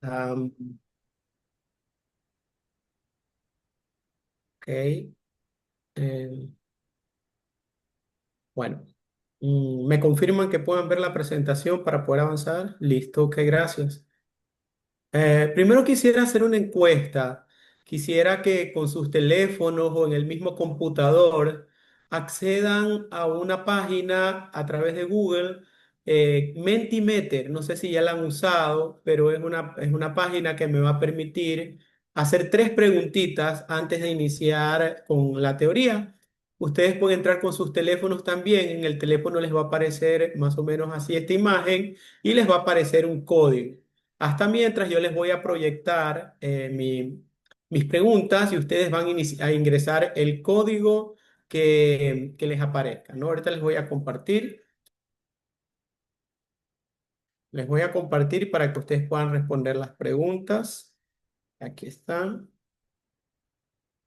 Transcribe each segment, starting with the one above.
Am, ok. eh, bueno, ¿me confirman que puedan ver la presentación para poder avanzar? Listo, ok, gracias. Primero quisiera hacer una encuesta. Quisiera que con sus teléfonos o en el mismo computador accedan a una página a través de Google, Mentimeter. No sé si ya la han usado, pero es una página que me va a permitir hacer tres preguntitas antes de iniciar con la teoría. Ustedes pueden entrar con sus teléfonos también. En el teléfono les va a aparecer más o menos así esta imagen y les va a aparecer un código. Hasta mientras yo les voy a proyectar mis preguntas y ustedes van a ingresar el código que les aparezca, ¿no? Ahorita les voy a compartir para que ustedes puedan responder las preguntas. Aquí están,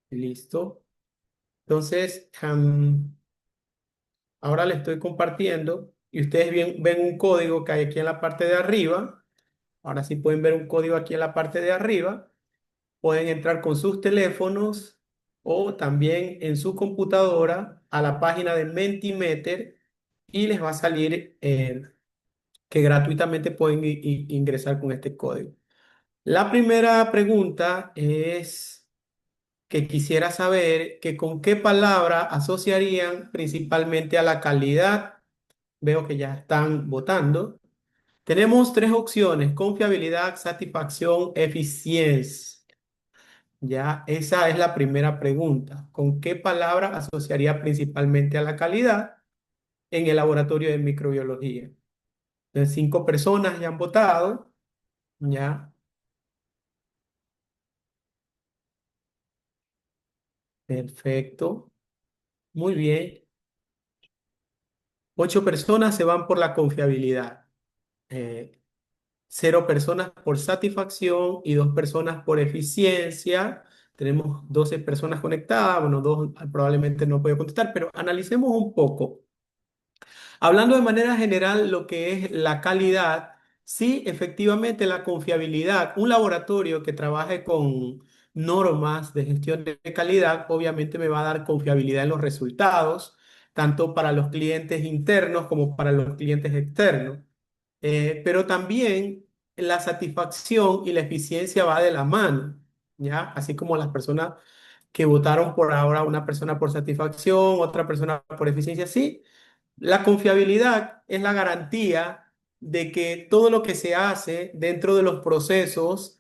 listo. Entonces, ahora les estoy compartiendo y ustedes ven un código que hay aquí en la parte de arriba. Ahora sí pueden ver un código aquí en la parte de arriba. Pueden entrar con sus teléfonos o también en su computadora a la página de Mentimeter y les va a salir que gratuitamente pueden ingresar con este código. La primera pregunta es que quisiera saber que con qué palabra asociarían principalmente a la calidad. Veo que ya están votando. Tenemos tres opciones: confiabilidad, satisfacción, eficiencia. Ya, esa es la primera pregunta. ¿Con qué palabra asociaría principalmente a la calidad en el laboratorio de microbiología? Entonces, cinco personas ya han votado. Ya, perfecto. Muy bien. Ocho personas se van por la confiabilidad. Eh, Cero personas por satisfacción y dos personas por eficiencia. Tenemos 12 personas conectadas. Bueno, dos probablemente no puede contestar, pero analicemos un poco. Hablando de manera general, lo que es la calidad, sí, efectivamente la confiabilidad. Un laboratorio que trabaje con normas de gestión de calidad, obviamente me va a dar confiabilidad en los resultados, tanto para los clientes internos como para los clientes externos. Pero también la satisfacción y la eficiencia va de la mano, ¿ya? Así como las personas que votaron por ahora, una persona por satisfacción, otra persona por eficiencia, sí. La confiabilidad es la garantía de que todo lo que se hace dentro de los procesos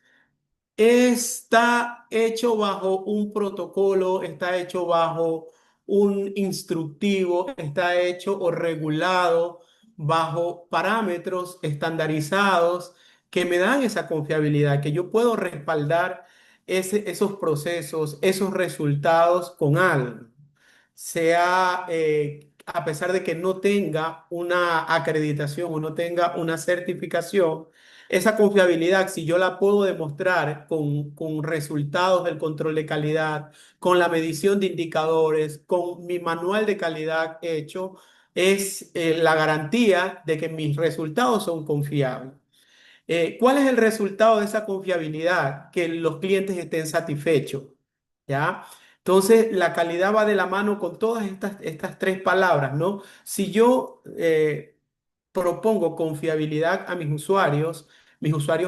está hecho bajo un protocolo, está hecho bajo un instructivo, está hecho o regulado bajo parámetros estandarizados que me dan esa confiabilidad, que yo puedo respaldar esos procesos, esos resultados con algo, sea a pesar de que no tenga una acreditación o no tenga una certificación. Esa confiabilidad, si yo la puedo demostrar con resultados del control de calidad, con la medición de indicadores, con mi manual de calidad hecho, es la garantía de que mis resultados son confiables. ¿Cuál es el resultado de esa confiabilidad? Que los clientes estén satisfechos, ¿ya? Entonces, la calidad va de la mano con todas estas tres palabras, ¿no? Si yo propongo confiabilidad a mis usuarios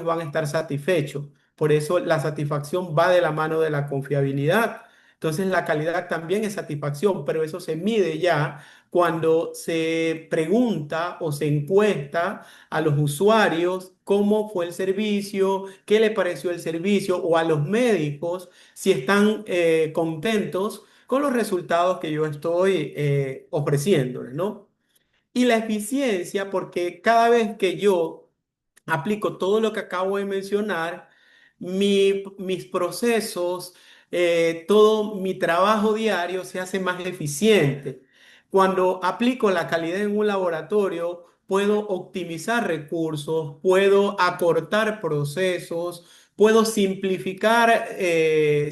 van a estar satisfechos. Por eso la satisfacción va de la mano de la confiabilidad. Entonces la calidad también es satisfacción, pero eso se mide ya cuando se pregunta o se encuesta a los usuarios cómo fue el servicio, qué le pareció el servicio, o a los médicos si están contentos con los resultados que yo estoy ofreciéndoles, ¿no? Y la eficiencia, porque cada vez que yo aplico todo lo que acabo de mencionar, mis procesos, todo mi trabajo diario se hace más eficiente. Cuando aplico la calidad en un laboratorio, puedo optimizar recursos, puedo acortar procesos, puedo simplificar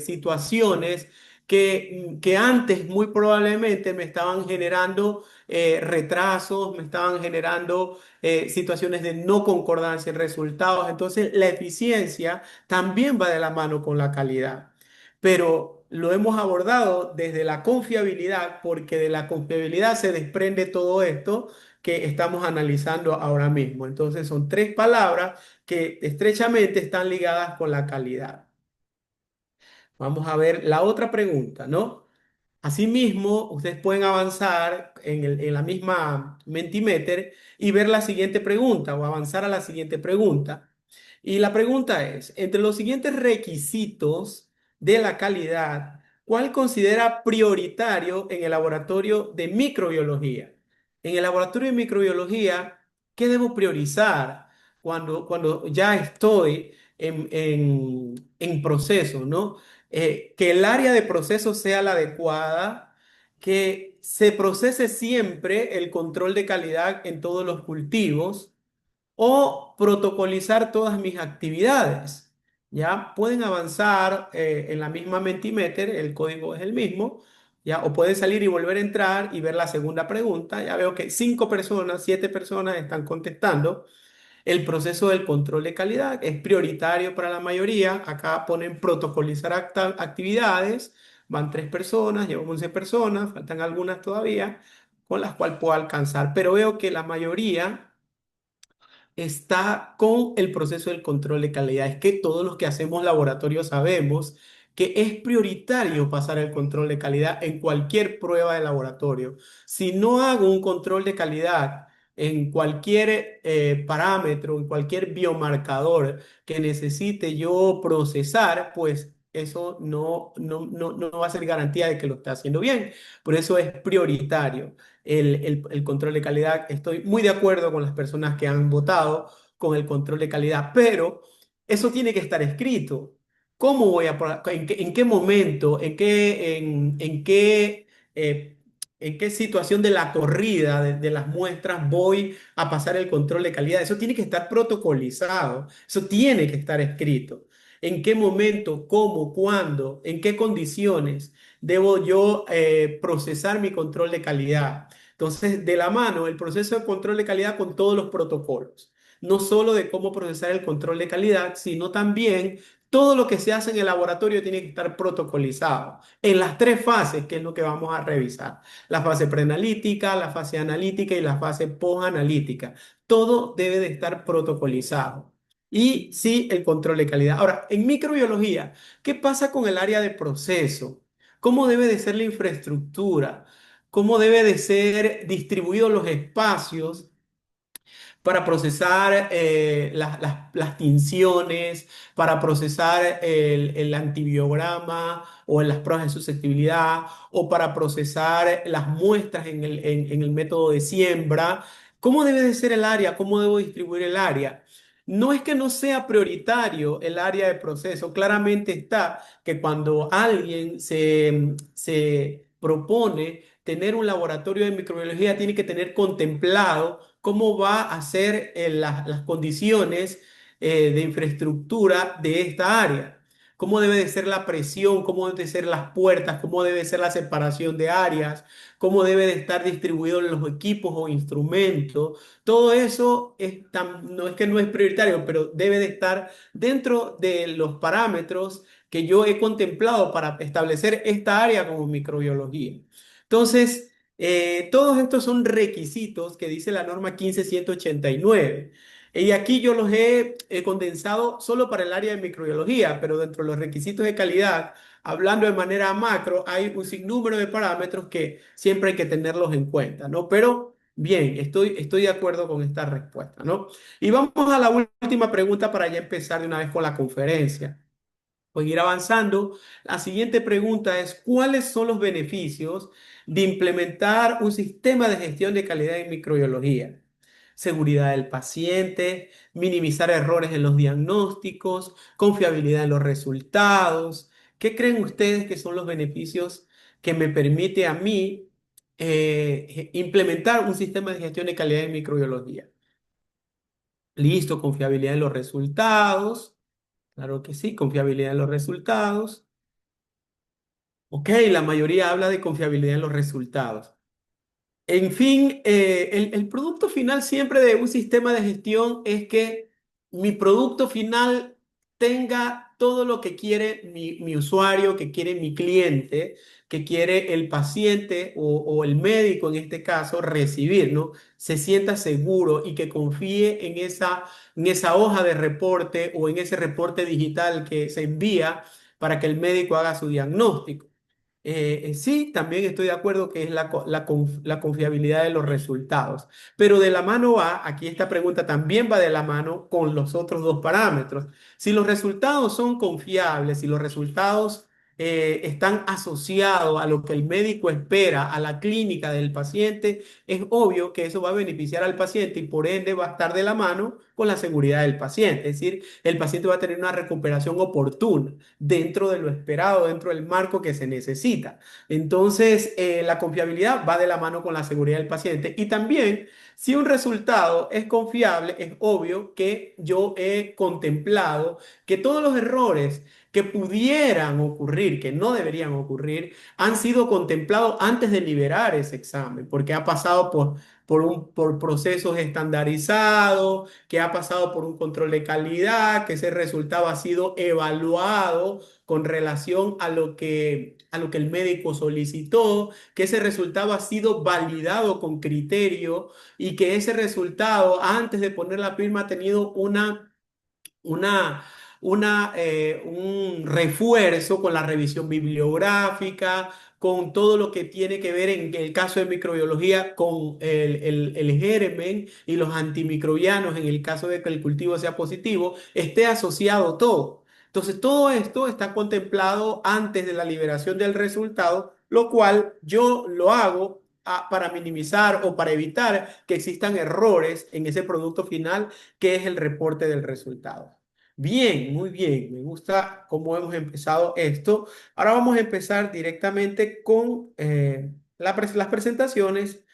situaciones que antes muy probablemente me estaban generando retrasos, me estaban generando situaciones de no concordancia en resultados. Entonces, la eficiencia también va de la mano con la calidad. Pero lo hemos abordado desde la confiabilidad, porque de la confiabilidad se desprende todo esto que estamos analizando ahora mismo. Entonces, son tres palabras que estrechamente están ligadas con la calidad. Vamos a ver la otra pregunta, ¿no? Asimismo, ustedes pueden avanzar en la misma Mentimeter y ver la siguiente pregunta o avanzar a la siguiente pregunta. Y la pregunta es, entre los siguientes requisitos de la calidad, ¿cuál considera prioritario en el laboratorio de microbiología? En el laboratorio de microbiología, ¿qué debo priorizar cuando ya estoy en proceso, ¿no? Que el área de proceso sea la adecuada, que se procese siempre el control de calidad en todos los cultivos o protocolizar todas mis actividades. Ya pueden avanzar en la misma Mentimeter, el código es el mismo, ya, o pueden salir y volver a entrar y ver la segunda pregunta. Ya veo que 5 personas, 7 personas están contestando. El proceso del control de calidad es prioritario para la mayoría. Acá ponen protocolizar actividades. Van 3 personas, llevo 11 personas, faltan algunas todavía con las cuales puedo alcanzar. Pero veo que la mayoría está con el proceso del control de calidad. Es que todos los que hacemos laboratorio sabemos que es prioritario pasar el control de calidad en cualquier prueba de laboratorio. Si no hago un control de calidad en cualquier parámetro, en cualquier biomarcador que necesite yo procesar, pues eso no va a ser garantía de que lo esté haciendo bien. Por eso es prioritario el control de calidad. Estoy muy de acuerdo con las personas que han votado con el control de calidad, pero eso tiene que estar escrito. ¿Cómo voy a, en qué momento, eh, en qué situación de la corrida de las muestras voy a pasar el control de calidad? Eso tiene que estar protocolizado, eso tiene que estar escrito. ¿En qué momento, cómo, cuándo, en qué condiciones debo yo procesar mi control de calidad? Entonces, de la mano, el proceso de control de calidad con todos los protocolos, no solo de cómo procesar el control de calidad, sino también todo lo que se hace en el laboratorio tiene que estar protocolizado en las tres fases, que es lo que vamos a revisar: la fase preanalítica, la fase analítica y la fase posanalítica. Todo debe de estar protocolizado. Y sí, el control de calidad. Ahora, en microbiología, ¿qué pasa con el área de proceso? ¿Cómo debe de ser la infraestructura? ¿Cómo debe de ser distribuidos los espacios para procesar las tinciones, para procesar el antibiograma o en las pruebas de susceptibilidad, o para procesar las muestras en el método de siembra? ¿Cómo debe de ser el área? ¿Cómo debo distribuir el área? No es que no sea prioritario el área de proceso. Claramente está que cuando alguien se propone tener un laboratorio de microbiología, tiene que tener contemplado cómo va a ser las condiciones de infraestructura de esta área. Cómo debe de ser la presión, cómo deben de ser las puertas, cómo debe ser la separación de áreas, cómo debe de estar distribuidos los equipos o instrumentos. Todo eso no es que no es prioritario, pero debe de estar dentro de los parámetros que yo he contemplado para establecer esta área como microbiología. Entonces, todos estos son requisitos que dice la norma 15189. Y aquí yo los he condensado solo para el área de microbiología, pero dentro de los requisitos de calidad, hablando de manera macro, hay un sinnúmero de parámetros que siempre hay que tenerlos en cuenta, ¿no? Pero bien, estoy de acuerdo con esta respuesta, ¿no? Y vamos a la última pregunta para ya empezar de una vez con la conferencia. Pues ir avanzando. La siguiente pregunta es, ¿cuáles son los beneficios de implementar un sistema de gestión de calidad en microbiología? Seguridad del paciente, minimizar errores en los diagnósticos, confiabilidad en los resultados. ¿Qué creen ustedes que son los beneficios que me permite a mí implementar un sistema de gestión de calidad en microbiología? Listo, confiabilidad en los resultados. Claro que sí, confiabilidad en los resultados. Ok, la mayoría habla de confiabilidad en los resultados. En fin, el producto final siempre de un sistema de gestión es que mi producto final tenga todo lo que quiere mi usuario, que quiere mi cliente, que quiere el paciente o el médico en este caso recibir, ¿no? Se sienta seguro y que confíe en esa hoja de reporte o en ese reporte digital que se envía para que el médico haga su diagnóstico. Sí, también estoy de acuerdo que es la confiabilidad de los resultados, pero de la mano va, aquí esta pregunta también va de la mano con los otros dos parámetros. Si los resultados son confiables, si los resultados están asociados a lo que el médico espera, a la clínica del paciente, es obvio que eso va a beneficiar al paciente y por ende va a estar de la mano con la seguridad del paciente. Es decir, el paciente va a tener una recuperación oportuna dentro de lo esperado, dentro del marco que se necesita. Entonces, la confiabilidad va de la mano con la seguridad del paciente y también, si un resultado es confiable, es obvio que yo he contemplado que todos los errores que pudieran ocurrir, que no deberían ocurrir, han sido contemplados antes de liberar ese examen, porque ha pasado por procesos estandarizados, que ha pasado por un control de calidad, que ese resultado ha sido evaluado con relación a lo que el médico solicitó, que ese resultado ha sido validado con criterio y que ese resultado, antes de poner la firma, ha tenido una, un refuerzo con la revisión bibliográfica, con todo lo que tiene que ver en el caso de microbiología, con el germen y los antimicrobianos, en el caso de que el cultivo sea positivo, esté asociado todo. Entonces, todo esto está contemplado antes de la liberación del resultado, lo cual yo lo hago para minimizar o para evitar que existan errores en ese producto final que es el reporte del resultado. Bien, muy bien. Me gusta cómo hemos empezado esto. Ahora vamos a empezar directamente con las presentaciones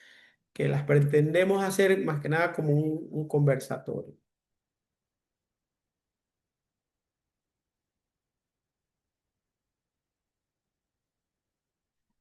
que las pretendemos hacer más que nada como un conversatorio.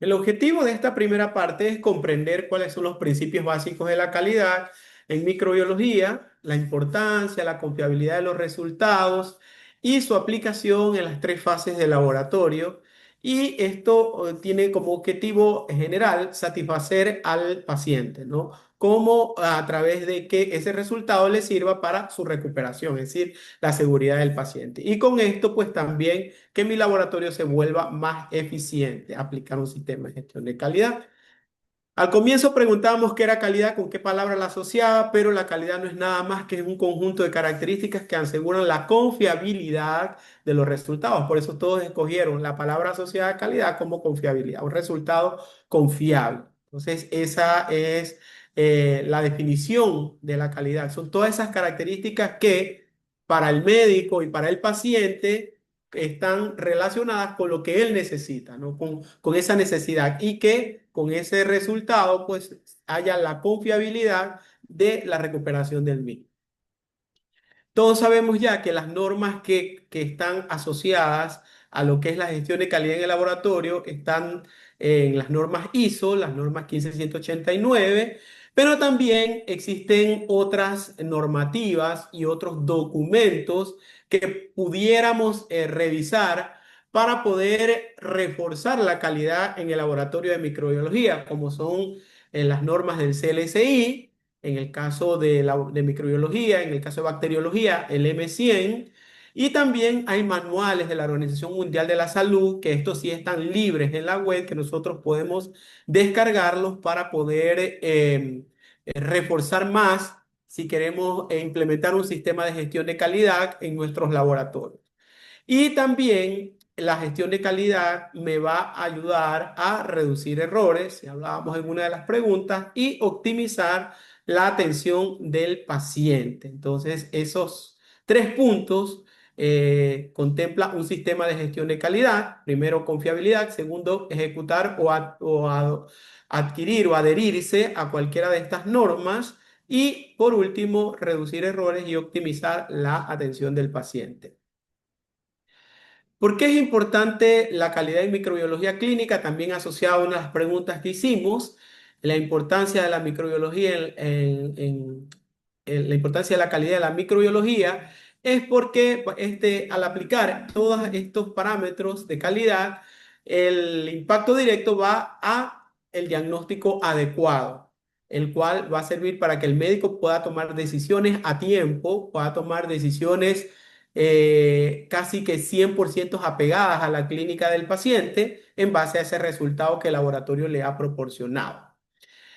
El objetivo de esta primera parte es comprender cuáles son los principios básicos de la calidad en microbiología, la importancia, la confiabilidad de los resultados y su aplicación en las tres fases de laboratorio. Y esto tiene como objetivo general satisfacer al paciente, ¿no? Como a través de que ese resultado le sirva para su recuperación, es decir, la seguridad del paciente. Y con esto, pues también que mi laboratorio se vuelva más eficiente, aplicar un sistema de gestión de calidad. Al comienzo preguntábamos qué era calidad, con qué palabra la asociaba, pero la calidad no es nada más que un conjunto de características que aseguran la confiabilidad de los resultados. Por eso todos escogieron la palabra asociada a calidad como confiabilidad, un resultado confiable. Entonces, esa es la definición de la calidad. Son todas esas características que para el médico y para el paciente están relacionadas con lo que él necesita, ¿no? Con esa necesidad y que con ese resultado pues haya la confiabilidad de la recuperación del mismo. Todos sabemos ya que las normas que están asociadas a lo que es la gestión de calidad en el laboratorio están en las normas ISO, las normas 15189, pero también existen otras normativas y otros documentos que pudiéramos revisar para poder reforzar la calidad en el laboratorio de microbiología, como son las normas del CLSI en el caso de microbiología, en el caso de bacteriología, el M100, y también hay manuales de la Organización Mundial de la Salud, que estos sí están libres en la web, que nosotros podemos descargarlos para poder reforzar más si queremos implementar un sistema de gestión de calidad en nuestros laboratorios. Y también la gestión de calidad me va a ayudar a reducir errores, si hablábamos en una de las preguntas, y optimizar la atención del paciente. Entonces, esos tres puntos contempla un sistema de gestión de calidad. Primero, confiabilidad. Segundo, ejecutar adquirir o adherirse a cualquiera de estas normas. Y por último, reducir errores y optimizar la atención del paciente. ¿Por qué es importante la calidad en microbiología clínica? También asociado a una de las preguntas que hicimos, la importancia de la microbiología la importancia de la calidad de la microbiología es porque al aplicar todos estos parámetros de calidad, el impacto directo va a el diagnóstico adecuado, el cual va a servir para que el médico pueda tomar decisiones a tiempo, pueda tomar decisiones casi que 100% apegadas a la clínica del paciente en base a ese resultado que el laboratorio le ha proporcionado.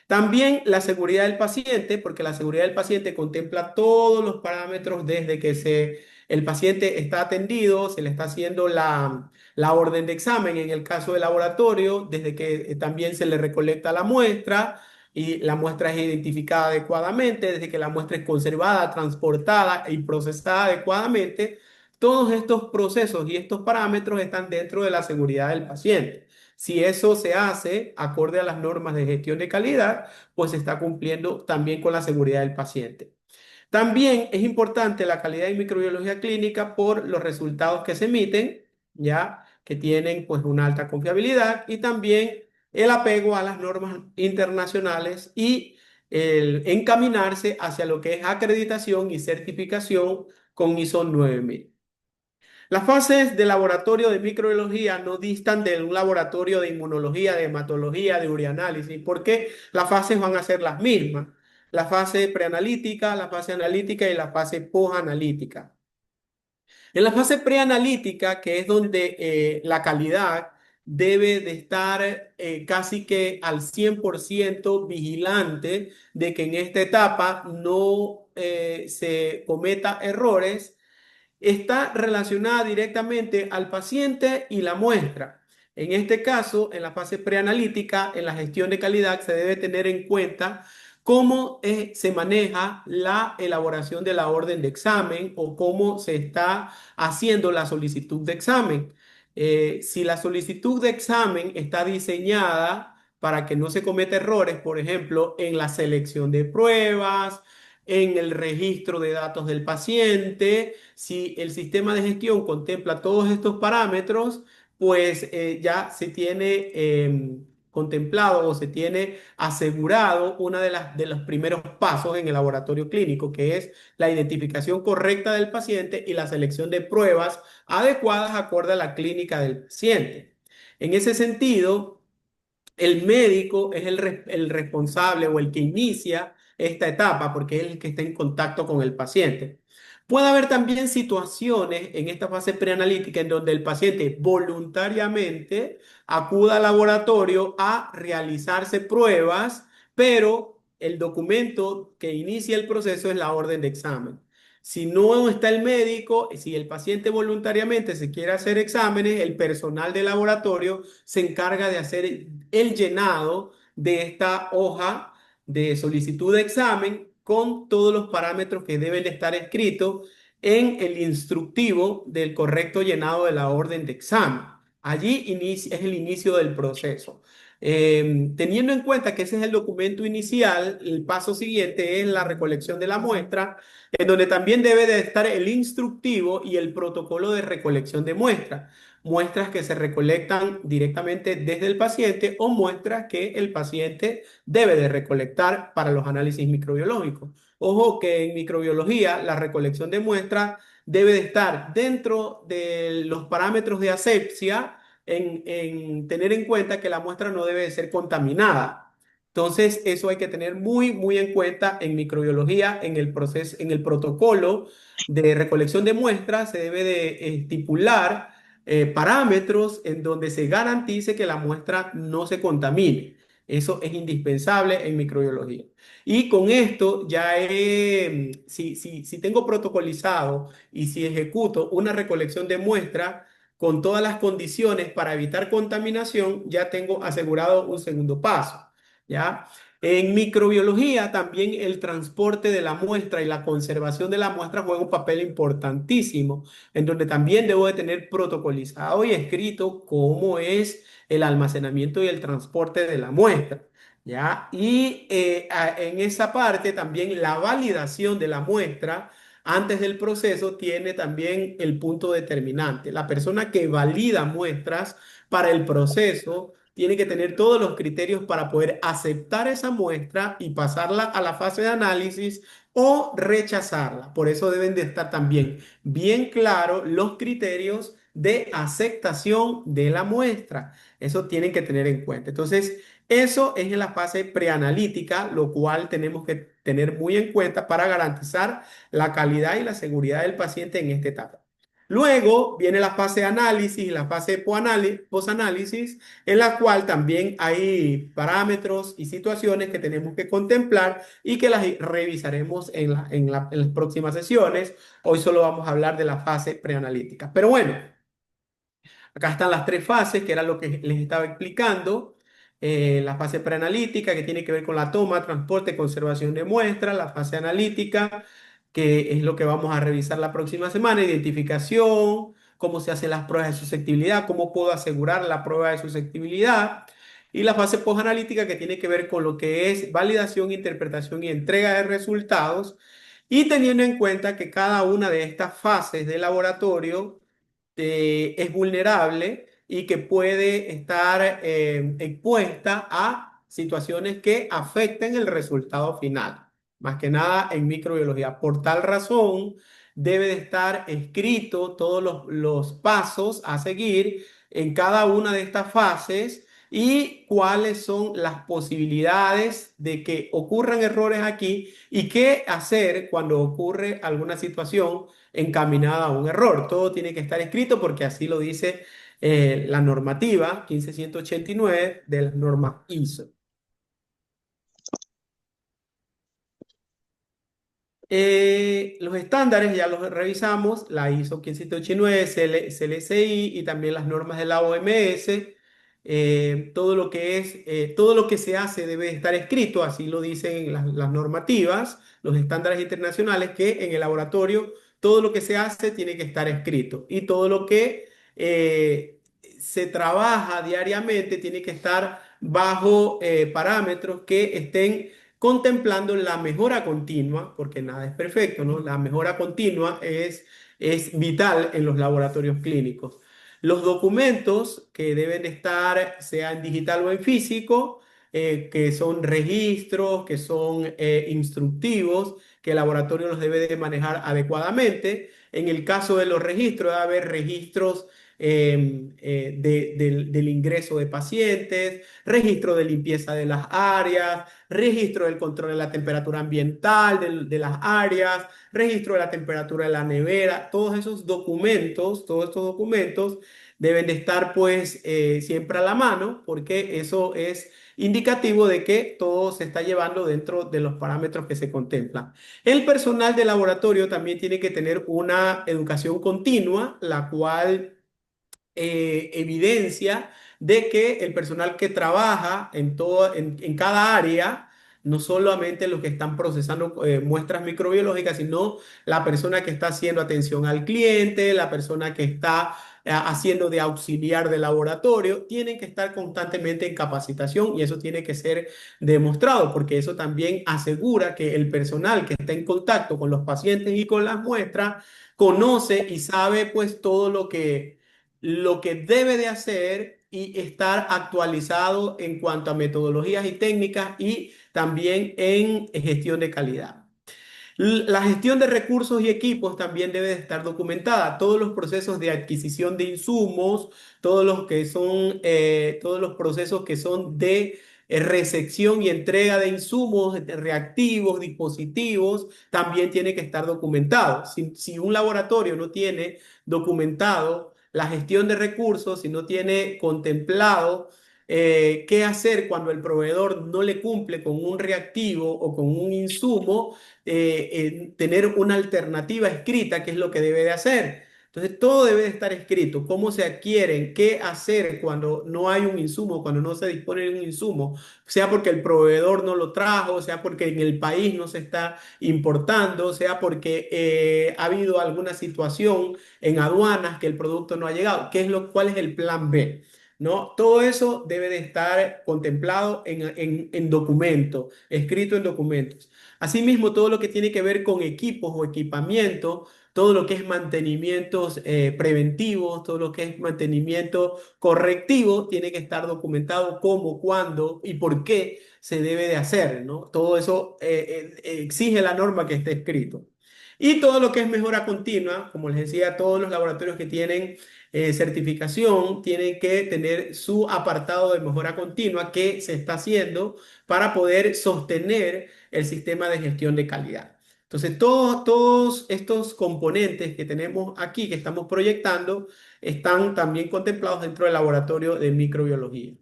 También la seguridad del paciente, porque la seguridad del paciente contempla todos los parámetros desde que el paciente está atendido, se le está haciendo la orden de examen en el caso del laboratorio, desde que también se le recolecta la muestra y la muestra es identificada adecuadamente, desde que la muestra es conservada, transportada y procesada adecuadamente. Todos estos procesos y estos parámetros están dentro de la seguridad del paciente. Si eso se hace acorde a las normas de gestión de calidad, pues se está cumpliendo también con la seguridad del paciente. También es importante la calidad en microbiología clínica por los resultados que se emiten, ya que tienen pues una alta confiabilidad y también el apego a las normas internacionales y el encaminarse hacia lo que es acreditación y certificación con ISO 9000. Las fases de laboratorio de microbiología no distan de un laboratorio de inmunología, de hematología, de urianálisis, porque las fases van a ser las mismas. La fase preanalítica, la fase analítica y la fase posanalítica. En la fase preanalítica, que es donde la calidad debe de estar casi que al 100% vigilante de que en esta etapa no se cometa errores, está relacionada directamente al paciente y la muestra. En este caso, en la fase preanalítica, en la gestión de calidad, se debe tener en cuenta cómo se maneja la elaboración de la orden de examen o cómo se está haciendo la solicitud de examen. Si la solicitud de examen está diseñada para que no se cometa errores, por ejemplo, en la selección de pruebas, en el registro de datos del paciente, si el sistema de gestión contempla todos estos parámetros, pues ya se tiene contemplado o se tiene asegurado una de los primeros pasos en el laboratorio clínico, que es la identificación correcta del paciente y la selección de pruebas adecuadas acorde a la clínica del paciente. En ese sentido, el médico es el responsable o el que inicia esta etapa porque es el que está en contacto con el paciente. Puede haber también situaciones en esta fase preanalítica en donde el paciente voluntariamente acuda al laboratorio a realizarse pruebas, pero el documento que inicia el proceso es la orden de examen. Si no está el médico, si el paciente voluntariamente se quiere hacer exámenes, el personal del laboratorio se encarga de hacer el llenado de esta hoja de solicitud de examen con todos los parámetros que deben de estar escritos en el instructivo del correcto llenado de la orden de examen. Allí es el inicio del proceso. Teniendo en cuenta que ese es el documento inicial, el paso siguiente es la recolección de la muestra, en donde también debe de estar el instructivo y el protocolo de recolección de muestras. Muestras que se recolectan directamente desde el paciente o muestras que el paciente debe de recolectar para los análisis microbiológicos. Ojo que en microbiología la recolección de muestras debe de estar dentro de los parámetros de asepsia en tener en cuenta que la muestra no debe de ser contaminada. Entonces, eso hay que tener muy, muy en cuenta en microbiología, en el proceso, en el protocolo de recolección de muestras, se debe de estipular parámetros en donde se garantice que la muestra no se contamine. Eso es indispensable en microbiología. Y con esto si tengo protocolizado y si ejecuto una recolección de muestra con todas las condiciones para evitar contaminación, ya tengo asegurado un segundo paso. ¿Ya? En microbiología también el transporte de la muestra y la conservación de la muestra juega un papel importantísimo, en donde también debo de tener protocolizado y escrito cómo es el almacenamiento y el transporte de la muestra. ¿Ya? Y en esa parte también la validación de la muestra antes del proceso tiene también el punto determinante. La persona que valida muestras para el proceso tiene que tener todos los criterios para poder aceptar esa muestra y pasarla a la fase de análisis o rechazarla. Por eso deben de estar también bien claros los criterios de aceptación de la muestra. Eso tienen que tener en cuenta. Entonces, eso es en la fase preanalítica, lo cual tenemos que tener muy en cuenta para garantizar la calidad y la seguridad del paciente en esta etapa. Luego viene la fase de análisis y la fase de posanálisis, en la cual también hay parámetros y situaciones que tenemos que contemplar y que las revisaremos en las próximas sesiones. Hoy solo vamos a hablar de la fase preanalítica. Pero bueno. Acá están las tres fases, que era lo que les estaba explicando. La fase preanalítica, que tiene que ver con la toma, transporte, conservación de muestras. La fase analítica, que es lo que vamos a revisar la próxima semana. Identificación, cómo se hacen las pruebas de susceptibilidad, cómo puedo asegurar la prueba de susceptibilidad. Y la fase posanalítica, que tiene que ver con lo que es validación, interpretación y entrega de resultados. Y teniendo en cuenta que cada una de estas fases de laboratorio es vulnerable y que puede estar expuesta a situaciones que afecten el resultado final, más que nada en microbiología. Por tal razón, debe de estar escrito todos los pasos a seguir en cada una de estas fases y cuáles son las posibilidades de que ocurran errores aquí y qué hacer cuando ocurre alguna situación encaminada a un error. Todo tiene que estar escrito porque así lo dice la normativa 15189 de las normas ISO. Los estándares ya los revisamos, la ISO 15189, CLSI y también las normas de la OMS. Todo lo que es, todo lo que se hace debe estar escrito, así lo dicen las normativas, los estándares internacionales, que en el laboratorio todo lo que se hace tiene que estar escrito y todo lo que se trabaja diariamente tiene que estar bajo parámetros que estén contemplando la mejora continua, porque nada es perfecto, ¿no? La mejora continua es vital en los laboratorios clínicos. Los documentos que deben estar, sea en digital o en físico, que son registros, que son instructivos, que el laboratorio los debe de manejar adecuadamente. En el caso de los registros, debe haber registros del ingreso de pacientes, registro de limpieza de las áreas, registro del control de la temperatura ambiental de las áreas, registro de la temperatura de la nevera. Todos estos documentos deben de estar pues siempre a la mano porque eso es indicativo de que todo se está llevando dentro de los parámetros que se contemplan. El personal de laboratorio también tiene que tener una educación continua, la cual evidencia de que el personal que trabaja en cada área, no solamente los que están procesando muestras microbiológicas, sino la persona que está haciendo atención al cliente, la persona que está haciendo de auxiliar de laboratorio, tienen que estar constantemente en capacitación y eso tiene que ser demostrado porque eso también asegura que el personal que está en contacto con los pacientes y con las muestras conoce y sabe pues todo lo que debe de hacer y estar actualizado en cuanto a metodologías y técnicas y también en gestión de calidad. La gestión de recursos y equipos también debe de estar documentada. Todos los procesos de adquisición de insumos, todos los procesos que son de recepción y entrega de insumos, de reactivos, dispositivos, también tiene que estar documentado. Si un laboratorio no tiene documentado la gestión de recursos, si no tiene contemplado qué hacer cuando el proveedor no le cumple con un reactivo o con un insumo, tener una alternativa escrita, que es lo que debe de hacer. Entonces, todo debe de estar escrito, cómo se adquieren, qué hacer cuando no hay un insumo, cuando no se dispone de un insumo, sea porque el proveedor no lo trajo, sea porque en el país no se está importando, sea porque ha habido alguna situación en aduanas que el producto no ha llegado. ¿Cuál es el plan B? ¿no? Todo eso debe de estar contemplado en documentos, escrito en documentos. Asimismo, todo lo que tiene que ver con equipos o equipamiento, todo lo que es mantenimientos preventivos, todo lo que es mantenimiento correctivo, tiene que estar documentado cómo, cuándo y por qué se debe de hacer, ¿no? Todo eso exige la norma que esté escrito. Y todo lo que es mejora continua, como les decía, todos los laboratorios que tienen certificación tienen que tener su apartado de mejora continua que se está haciendo para poder sostener el sistema de gestión de calidad. Entonces, todos estos componentes que tenemos aquí, que estamos proyectando, están también contemplados dentro del laboratorio de microbiología.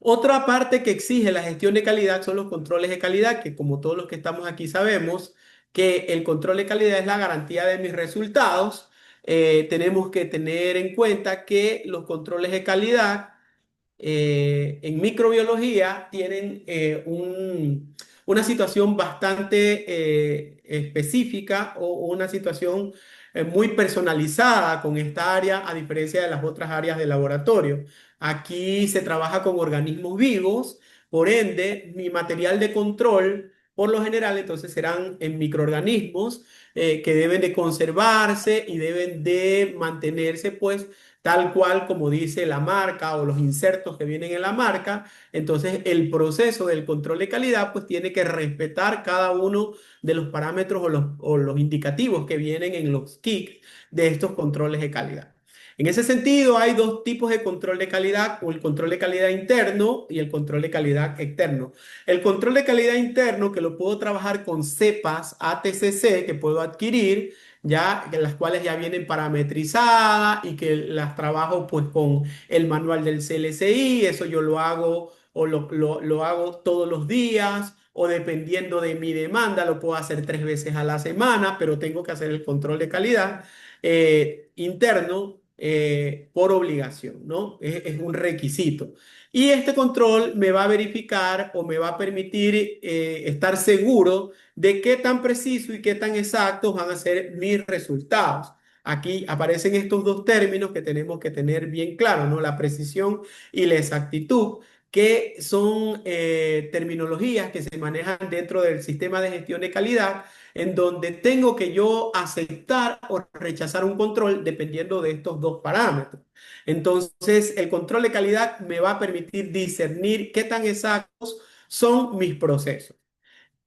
Otra parte que exige la gestión de calidad son los controles de calidad, que como todos los que estamos aquí sabemos, que el control de calidad es la garantía de mis resultados. Tenemos que tener en cuenta que los controles de calidad en microbiología tienen una situación bastante específica o una situación muy personalizada con esta área, a diferencia de las otras áreas del laboratorio. Aquí se trabaja con organismos vivos, por ende, mi material de control, por lo general, entonces serán en microorganismos que deben de conservarse y deben de mantenerse, pues, tal cual como dice la marca o los insertos que vienen en la marca. Entonces, el proceso del control de calidad, pues, tiene que respetar cada uno de los parámetros o los indicativos que vienen en los kits de estos controles de calidad. En ese sentido, hay dos tipos de control de calidad, o el control de calidad interno y el control de calidad externo. El control de calidad interno, que lo puedo trabajar con cepas ATCC que puedo adquirir, ya que las cuales ya vienen parametrizadas y que las trabajo pues con el manual del CLCI, eso yo lo hago o lo hago todos los días o dependiendo de mi demanda lo puedo hacer 3 veces a la semana, pero tengo que hacer el control de calidad interno por obligación, ¿no? Es un requisito. Y este control me va a verificar o me va a permitir estar seguro de qué tan preciso y qué tan exactos van a ser mis resultados. Aquí aparecen estos dos términos que tenemos que tener bien claros, ¿no? La precisión y la exactitud, que son terminologías que se manejan dentro del sistema de gestión de calidad, en donde tengo que yo aceptar o rechazar un control dependiendo de estos dos parámetros. Entonces, el control de calidad me va a permitir discernir qué tan exactos son mis procesos.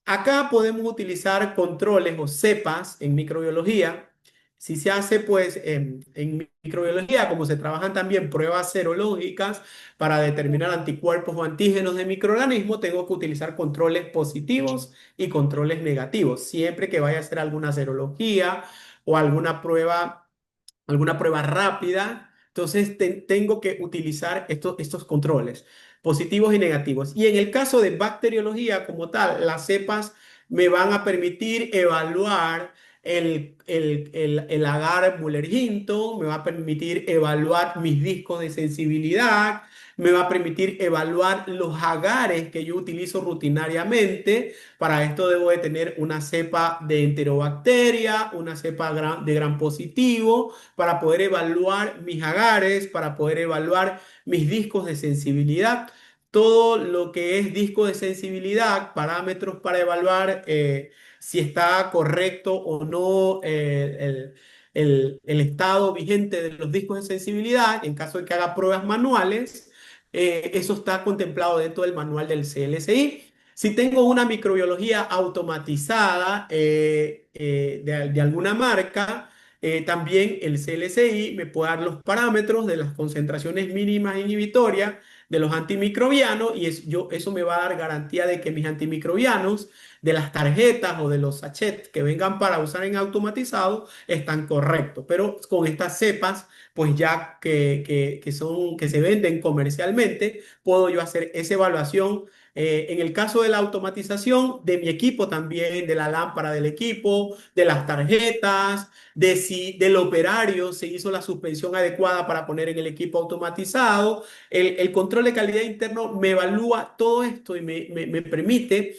Acá podemos utilizar controles o cepas en microbiología. Si se hace, pues, en microbiología, como se trabajan también pruebas serológicas para determinar anticuerpos o antígenos de microorganismos, tengo que utilizar controles positivos y controles negativos, siempre que vaya a hacer alguna serología o alguna prueba rápida. Entonces tengo que utilizar estos controles positivos y negativos. Y en el caso de bacteriología como tal, las cepas me van a permitir evaluar el agar Muller-Hinton, me va a permitir evaluar mis discos de sensibilidad, me va a permitir evaluar los agares que yo utilizo rutinariamente. Para esto debo de tener una cepa de enterobacteria, una cepa de gram positivo, para poder evaluar mis agares, para poder evaluar mis discos de sensibilidad. Todo lo que es disco de sensibilidad, parámetros para evaluar si está correcto o no el estado vigente de los discos de sensibilidad, en caso de que haga pruebas manuales, eso está contemplado dentro del manual del CLSI. Si tengo una microbiología automatizada de alguna marca, también el CLSI me puede dar los parámetros de las concentraciones mínimas inhibitorias de los antimicrobianos y eso me va a dar garantía de que mis antimicrobianos de las tarjetas o de los sachets que vengan para usar en automatizado están correctos. Pero con estas cepas, pues ya que se venden comercialmente, puedo yo hacer esa evaluación en el caso de la automatización de mi equipo también, de la lámpara del equipo, de las tarjetas, de si del operario se hizo la suspensión adecuada para poner en el equipo automatizado. El control de calidad interno me evalúa todo esto y me permite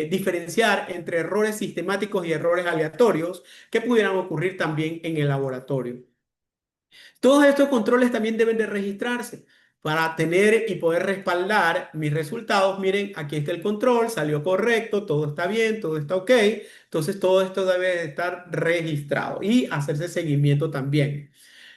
diferenciar entre errores sistemáticos y errores aleatorios que pudieran ocurrir también en el laboratorio. Todos estos controles también deben de registrarse para tener y poder respaldar mis resultados. Miren, aquí está el control, salió correcto, todo está bien, todo está ok. Entonces todo esto debe de estar registrado y hacerse seguimiento también.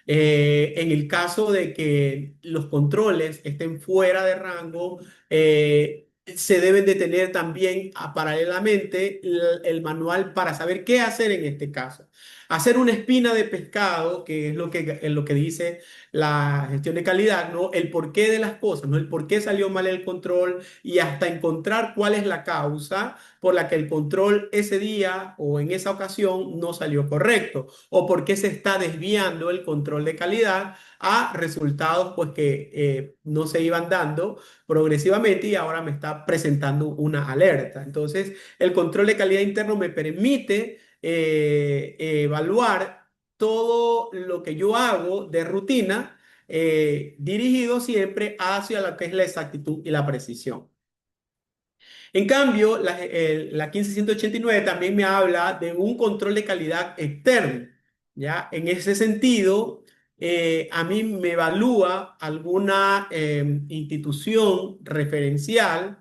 En el caso de que los controles estén fuera de rango, se deben de tener también paralelamente el manual para saber qué hacer en este caso. Hacer una espina de pescado, que es lo que dice la gestión de calidad, ¿no? El porqué de las cosas, ¿no? El por qué salió mal el control y hasta encontrar cuál es la causa por la que el control ese día o en esa ocasión no salió correcto o por qué se está desviando el control de calidad a resultados pues que no se iban dando progresivamente y ahora me está presentando una alerta. Entonces, el control de calidad interno me permite evaluar todo lo que yo hago de rutina dirigido siempre hacia lo que es la exactitud y la precisión. En cambio, la 15189 también me habla de un control de calidad externo, ¿ya? En ese sentido, a mí me evalúa alguna institución referencial.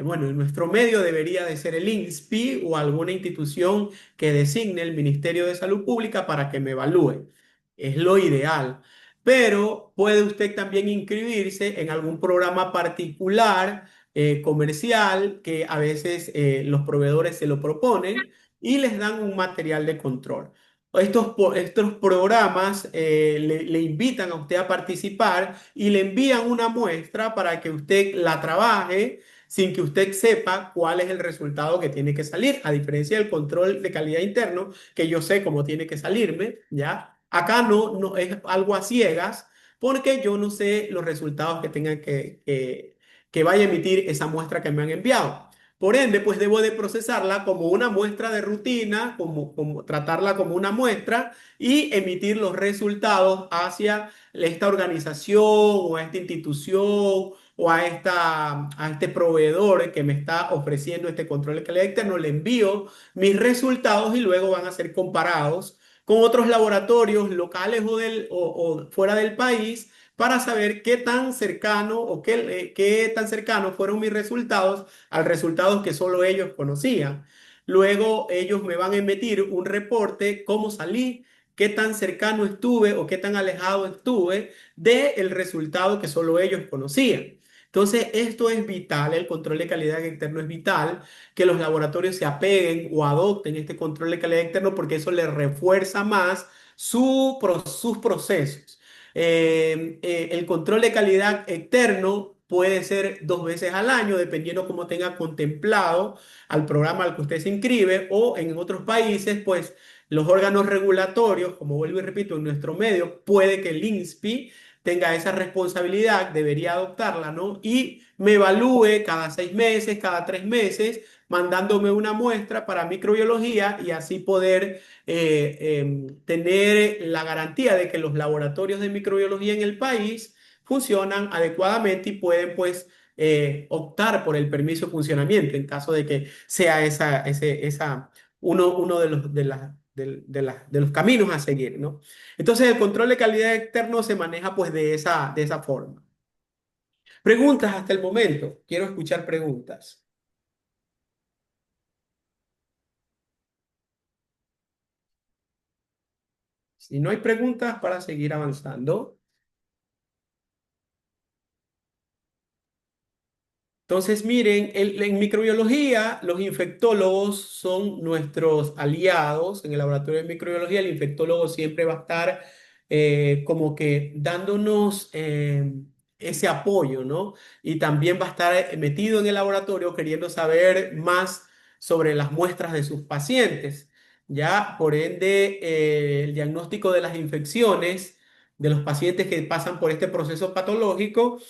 Bueno, en nuestro medio debería de ser el INSPI o alguna institución que designe el Ministerio de Salud Pública para que me evalúe. Es lo ideal. Pero puede usted también inscribirse en algún programa particular comercial que a veces los proveedores se lo proponen y les dan un material de control. Estos programas le invitan a usted a participar y le envían una muestra para que usted la trabaje sin que usted sepa cuál es el resultado que tiene que salir, a diferencia del control de calidad interno, que yo sé cómo tiene que salirme, ¿ya? Acá no es algo a ciegas, porque yo no sé los resultados que tengan que vaya a emitir esa muestra que me han enviado. Por ende, pues debo de procesarla como una muestra de rutina, como tratarla como una muestra y emitir los resultados hacia esta organización o a esta institución o a este proveedor que me está ofreciendo este control de calidad externo. Le envío mis resultados y luego van a ser comparados con otros laboratorios locales o fuera del país para saber qué tan cercano o qué tan cercanos fueron mis resultados al resultado que solo ellos conocían. Luego ellos me van a emitir un reporte, cómo salí, qué tan cercano estuve o qué tan alejado estuve del resultado que solo ellos conocían. Entonces, esto es vital, el control de calidad externo es vital, que los laboratorios se apeguen o adopten este control de calidad externo porque eso les refuerza más sus procesos. El control de calidad externo puede ser 2 veces al año, dependiendo cómo tenga contemplado al programa al que usted se inscribe, o en otros países, pues los órganos regulatorios, como vuelvo y repito, en nuestro medio, puede que el INSPI tenga esa responsabilidad, debería adoptarla, ¿no? Y me evalúe cada 6 meses, cada 3 meses, mandándome una muestra para microbiología y así poder tener la garantía de que los laboratorios de microbiología en el país funcionan adecuadamente y pueden pues optar por el permiso de funcionamiento en caso de que sea uno de los caminos a seguir, ¿no? Entonces el control de calidad externo se maneja pues de esa forma. Preguntas hasta el momento. Quiero escuchar preguntas. Si no hay preguntas para seguir avanzando. Entonces, miren, en microbiología, los infectólogos son nuestros aliados. En el laboratorio de microbiología, el infectólogo siempre va a estar como que dándonos ese apoyo, ¿no? Y también va a estar metido en el laboratorio queriendo saber más sobre las muestras de sus pacientes. Ya, por ende, el diagnóstico de las infecciones de los pacientes que pasan por este proceso patológico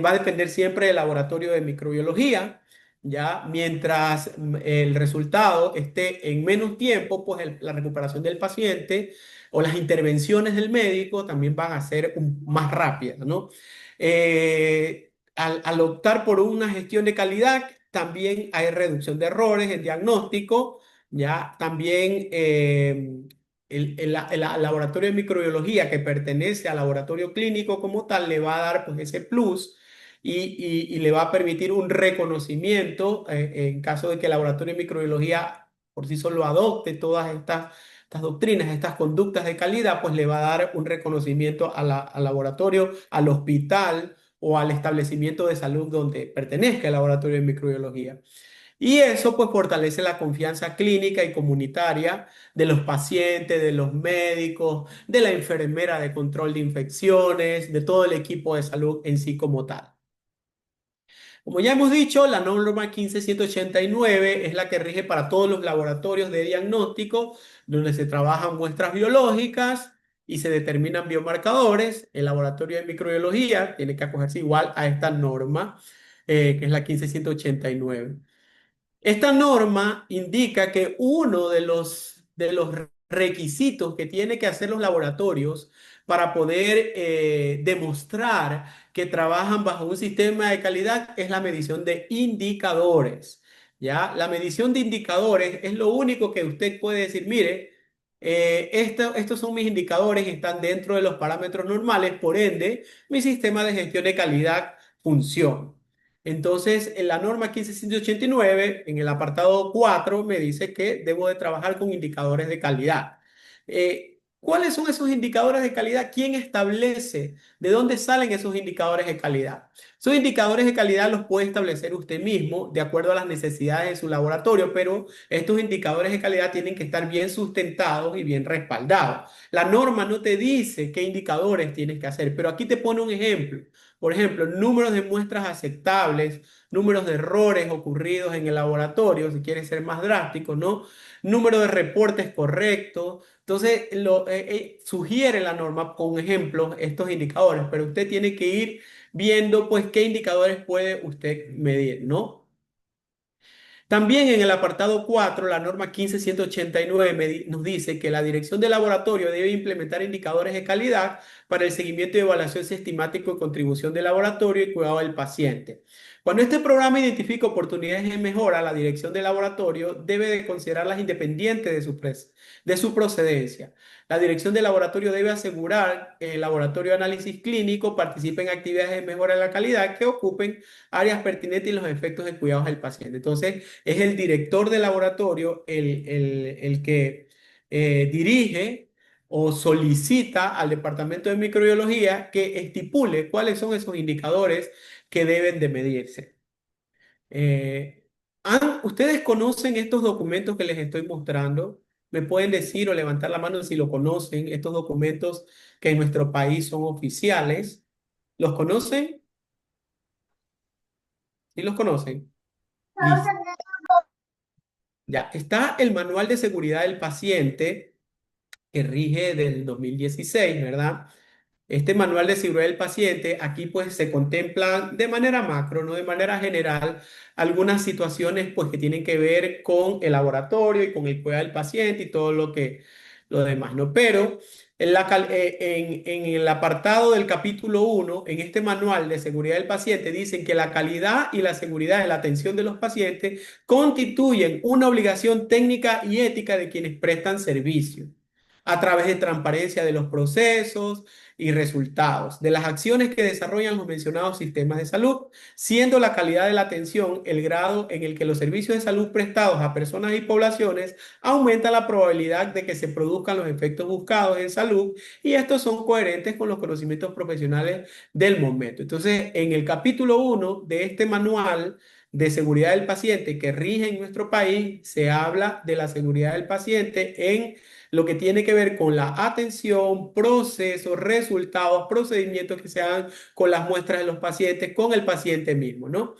va a depender siempre del laboratorio de microbiología, ¿ya? Mientras el resultado esté en menos tiempo, pues la recuperación del paciente o las intervenciones del médico también van a ser más rápidas, ¿no? Al optar por una gestión de calidad, también hay reducción de errores en diagnóstico, ¿ya? También el laboratorio de microbiología que pertenece al laboratorio clínico como tal le va a dar pues ese plus y le va a permitir un reconocimiento en caso de que el laboratorio de microbiología por sí solo adopte todas estas doctrinas, estas conductas de calidad, pues le va a dar un reconocimiento al laboratorio, al hospital o al establecimiento de salud donde pertenezca el laboratorio de microbiología. Y eso pues fortalece la confianza clínica y comunitaria de los pacientes, de los médicos, de la enfermera de control de infecciones, de todo el equipo de salud en sí como tal. Como ya hemos dicho, la norma 15189 es la que rige para todos los laboratorios de diagnóstico donde se trabajan muestras biológicas y se determinan biomarcadores. El laboratorio de microbiología tiene que acogerse igual a esta norma, que es la 15189. Esta norma indica que uno de los requisitos que tiene que hacer los laboratorios para poder demostrar que trabajan bajo un sistema de calidad es la medición de indicadores. ¿Ya? La medición de indicadores es lo único que usted puede decir, mire, estos son mis indicadores, están dentro de los parámetros normales, por ende, mi sistema de gestión de calidad funciona. Entonces, en la norma 15689, en el apartado 4, me dice que debo de trabajar con indicadores de calidad. ¿Cuáles son esos indicadores de calidad? ¿Quién establece de dónde salen esos indicadores de calidad? Esos indicadores de calidad los puede establecer usted mismo de acuerdo a las necesidades de su laboratorio, pero estos indicadores de calidad tienen que estar bien sustentados y bien respaldados. La norma no te dice qué indicadores tienes que hacer, pero aquí te pone un ejemplo. Por ejemplo, números de muestras aceptables, números de errores ocurridos en el laboratorio, si quieres ser más drástico, ¿no? Número de reportes correctos. Entonces, sugiere la norma con ejemplos estos indicadores, pero usted tiene que ir viendo, pues, qué indicadores puede usted medir, ¿no? También en el apartado 4, la norma 15189 nos dice que la dirección del laboratorio debe implementar indicadores de calidad para el seguimiento y evaluación sistemático y contribución del laboratorio y cuidado del paciente. Cuando este programa identifica oportunidades de mejora, la dirección del laboratorio debe de considerarlas independientes de su procedencia. La dirección del laboratorio debe asegurar que el laboratorio de análisis clínico participe en actividades de mejora de la calidad que ocupen áreas pertinentes y los efectos de cuidados del paciente. Entonces, es el director del laboratorio el que dirige o solicita al departamento de microbiología que estipule cuáles son esos indicadores que deben de medirse. Eh, ¿Ustedes conocen estos documentos que les estoy mostrando? ¿Me pueden decir o levantar la mano si lo conocen, estos documentos que en nuestro país son oficiales? ¿Los conocen? ¿Sí los conocen? Listo. Ya, está el Manual de Seguridad del Paciente que rige del 2016, ¿verdad? Este manual de seguridad del paciente, aquí pues se contemplan de manera macro, no de manera general, algunas situaciones pues que tienen que ver con el laboratorio y con el cuidado del paciente y todo lo demás, ¿no? Pero en el apartado del capítulo 1, en este manual de seguridad del paciente, dicen que la calidad y la seguridad de la atención de los pacientes constituyen una obligación técnica y ética de quienes prestan servicio a través de transparencia de los procesos y resultados de las acciones que desarrollan los mencionados sistemas de salud, siendo la calidad de la atención el grado en el que los servicios de salud prestados a personas y poblaciones aumenta la probabilidad de que se produzcan los efectos buscados en salud y estos son coherentes con los conocimientos profesionales del momento. Entonces, en el capítulo 1 de este manual de seguridad del paciente que rige en nuestro país, se habla de la seguridad del paciente en lo que tiene que ver con la atención, procesos, resultados, procedimientos que se hagan con las muestras de los pacientes, con el paciente mismo, ¿no?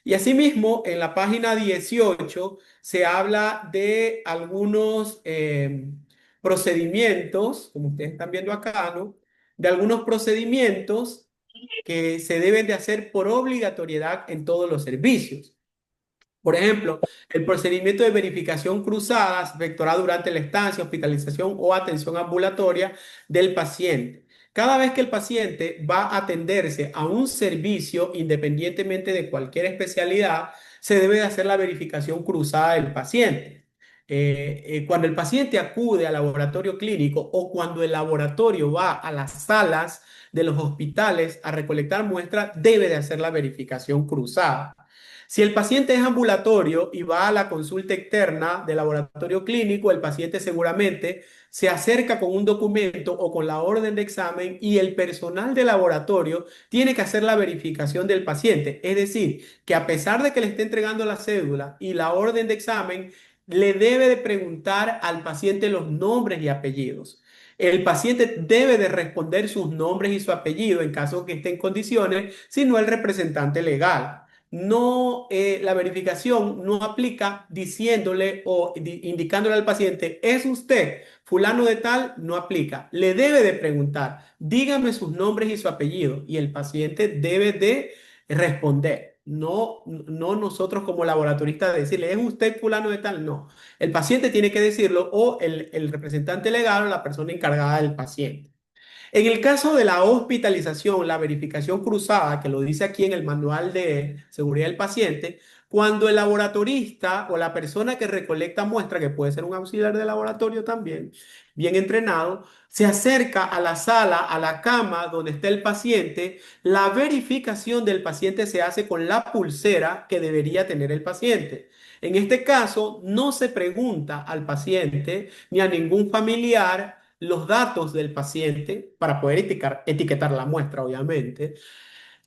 Y asimismo, en la página 18 se habla de algunos procedimientos, como ustedes están viendo acá, ¿no? De algunos procedimientos que se deben de hacer por obligatoriedad en todos los servicios. Por ejemplo, el procedimiento de verificación cruzada se efectuará durante la estancia, hospitalización o atención ambulatoria del paciente. Cada vez que el paciente va a atenderse a un servicio, independientemente de cualquier especialidad, se debe de hacer la verificación cruzada del paciente. Cuando el paciente acude al laboratorio clínico o cuando el laboratorio va a las salas de los hospitales a recolectar muestras, debe de hacer la verificación cruzada. Si el paciente es ambulatorio y va a la consulta externa del laboratorio clínico, el paciente seguramente se acerca con un documento o con la orden de examen y el personal de laboratorio tiene que hacer la verificación del paciente. Es decir, que a pesar de que le esté entregando la cédula y la orden de examen, le debe de preguntar al paciente los nombres y apellidos. El paciente debe de responder sus nombres y su apellido en caso que esté en condiciones, sino el representante legal. No, la verificación no aplica diciéndole o indicándole al paciente, es usted fulano de tal, no aplica. Le debe de preguntar, dígame sus nombres y su apellido, y el paciente debe de responder. No, no nosotros como laboratoristas decirle, ¿es usted fulano de tal? No. El paciente tiene que decirlo o el representante legal o la persona encargada del paciente. En el caso de la hospitalización, la verificación cruzada, que lo dice aquí en el manual de seguridad del paciente, cuando el laboratorista o la persona que recolecta muestra, que puede ser un auxiliar de laboratorio también, bien entrenado, se acerca a la sala, a la cama donde está el paciente, la verificación del paciente se hace con la pulsera que debería tener el paciente. En este caso, no se pregunta al paciente ni a ningún familiar los datos del paciente para poder etiquetar la muestra, obviamente.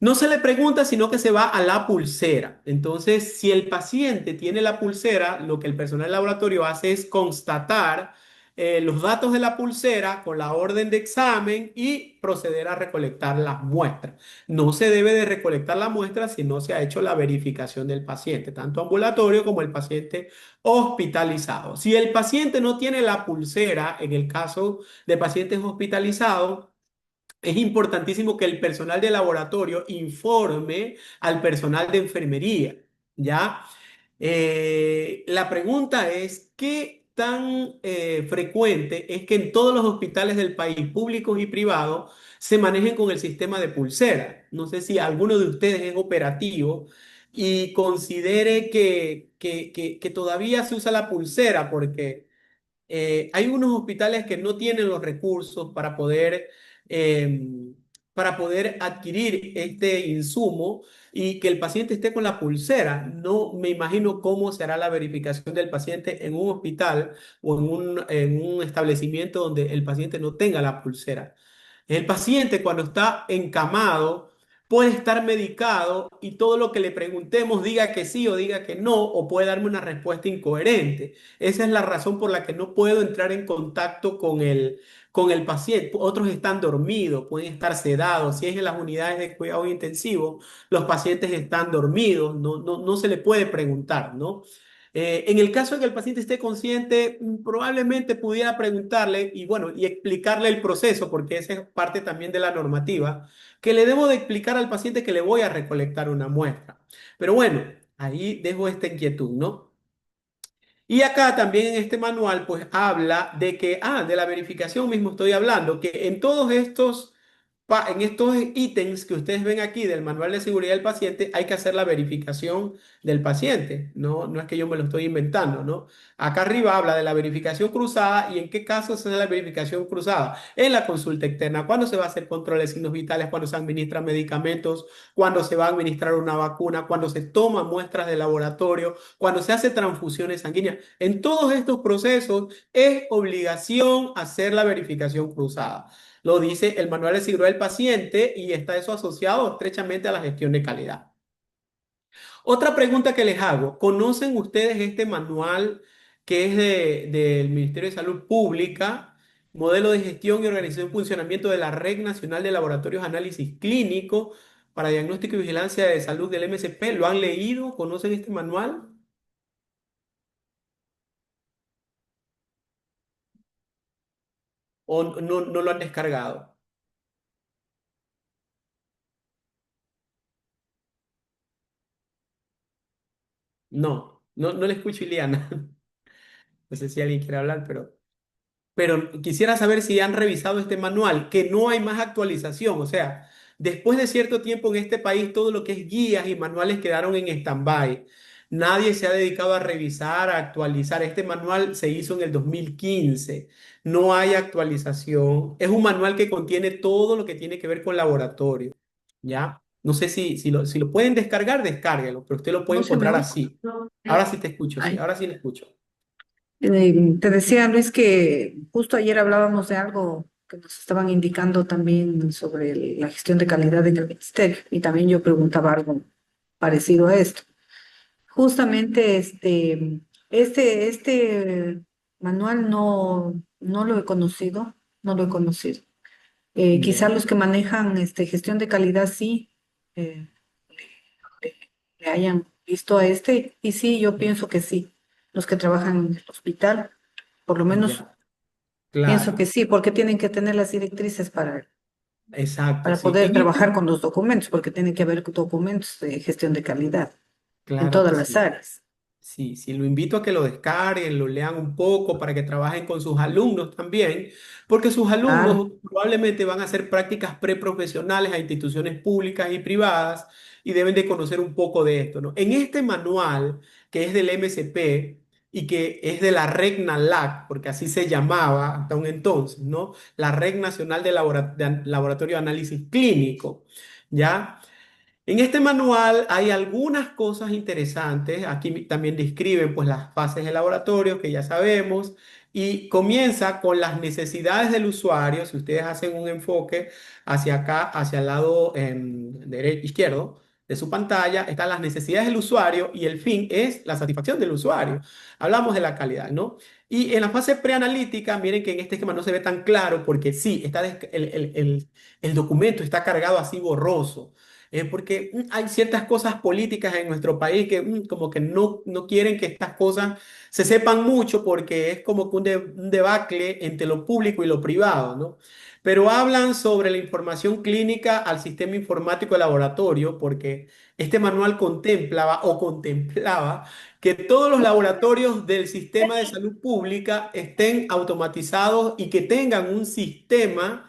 No se le pregunta, sino que se va a la pulsera. Entonces, si el paciente tiene la pulsera, lo que el personal del laboratorio hace es constatar los datos de la pulsera con la orden de examen y proceder a recolectar las muestras. No se debe de recolectar la muestra si no se ha hecho la verificación del paciente, tanto ambulatorio como el paciente hospitalizado. Si el paciente no tiene la pulsera, en el caso de pacientes hospitalizados, es importantísimo que el personal de laboratorio informe al personal de enfermería, ¿ya? La pregunta es, ¿qué tan frecuente es que en todos los hospitales del país, públicos y privados, se manejen con el sistema de pulsera? No sé si alguno de ustedes es operativo y considere que todavía se usa la pulsera porque hay unos hospitales que no tienen los recursos para poder adquirir este insumo y que el paciente esté con la pulsera. No me imagino cómo se hará la verificación del paciente en un hospital o en un establecimiento donde el paciente no tenga la pulsera. El paciente cuando está encamado puede estar medicado y todo lo que le preguntemos diga que sí o diga que no o puede darme una respuesta incoherente. Esa es la razón por la que no puedo entrar en contacto con el paciente. Otros están dormidos, pueden estar sedados. Si es en las unidades de cuidado intensivo, los pacientes están dormidos, no se le puede preguntar, ¿no? En el caso de que el paciente esté consciente, probablemente pudiera preguntarle y bueno, y explicarle el proceso, porque esa es parte también de la normativa, que le debo de explicar al paciente que le voy a recolectar una muestra. Pero bueno, ahí dejo esta inquietud, ¿no? Y acá también en este manual, pues habla de que, de la verificación mismo estoy hablando, que en todos estos, en estos ítems que ustedes ven aquí del manual de seguridad del paciente, hay que hacer la verificación del paciente. No, no es que yo me lo estoy inventando, ¿no? Acá arriba habla de la verificación cruzada y en qué casos se hace la verificación cruzada. En la consulta externa, cuando se va a hacer controles de signos vitales, cuando se administran medicamentos, cuando se va a administrar una vacuna, cuando se toman muestras de laboratorio, cuando se hace transfusiones sanguíneas. En todos estos procesos es obligación hacer la verificación cruzada. Lo dice el manual de seguridad del paciente y está eso asociado estrechamente a la gestión de calidad. Otra pregunta que les hago, ¿conocen ustedes este manual que es del Ministerio de Salud Pública, modelo de gestión y organización y funcionamiento de la Red Nacional de Laboratorios de Análisis Clínico para Diagnóstico y Vigilancia de Salud del MSP? ¿Lo han leído? ¿Conocen este manual? ¿O no lo han descargado? No le escucho, Ileana. No sé si alguien quiere hablar, pero quisiera saber si han revisado este manual, que no hay más actualización. O sea, después de cierto tiempo en este país, todo lo que es guías y manuales quedaron en stand-by. Nadie se ha dedicado a revisar, a actualizar. Este manual se hizo en el 2015. No hay actualización. Es un manual que contiene todo lo que tiene que ver con laboratorio. ¿Ya? No sé si lo pueden descargar, descárguelo, pero usted lo puede ¿No se me encontrar oye? así. Ahora sí te escucho, sí, Ay. ahora sí le escucho. Te decía, Luis, que justo ayer hablábamos de algo que nos estaban indicando también sobre la gestión de calidad en el ministerio y también yo preguntaba algo parecido a esto. Justamente este manual no lo he conocido, no lo he conocido. Quizá Ya, los que manejan gestión de calidad sí eh, le, le hayan visto a este y sí, yo pienso que sí. Los que trabajan en el hospital, por lo menos ya, pienso que claro, sí, porque tienen que tener las directrices exacto, para sí. poder En este, trabajar con los documentos, porque tienen que haber documentos de gestión de calidad en claro todas que las sí. áreas. Sí, sí, lo invito a que lo descarguen, lo lean un poco para que trabajen con sus alumnos también, porque sus Claro. alumnos probablemente van a hacer prácticas preprofesionales a instituciones públicas y privadas y deben de conocer un poco de esto, ¿no? En este manual, que es del MSP y que es de la REGNALAC, porque así se llamaba hasta un entonces, ¿no? La Red Nacional de Laboratorio de Análisis Clínico, ¿ya? En este manual hay algunas cosas interesantes. Aquí también describen pues las fases de laboratorio que ya sabemos y comienza con las necesidades del usuario. Si ustedes hacen un enfoque hacia acá, hacia el lado izquierdo de su pantalla, están las necesidades del usuario y el fin es la satisfacción del usuario. Hablamos de la calidad, ¿no? Y en la fase preanalítica, miren que en este esquema no se ve tan claro porque sí, el documento está cargado así borroso, porque hay ciertas cosas políticas en nuestro país que como que no quieren que estas cosas se sepan mucho porque es como que un debacle entre lo público y lo privado, ¿no? Pero hablan sobre la información clínica al sistema informático de laboratorio porque este manual contemplaba que todos los laboratorios del sistema de salud pública estén automatizados y que tengan un sistema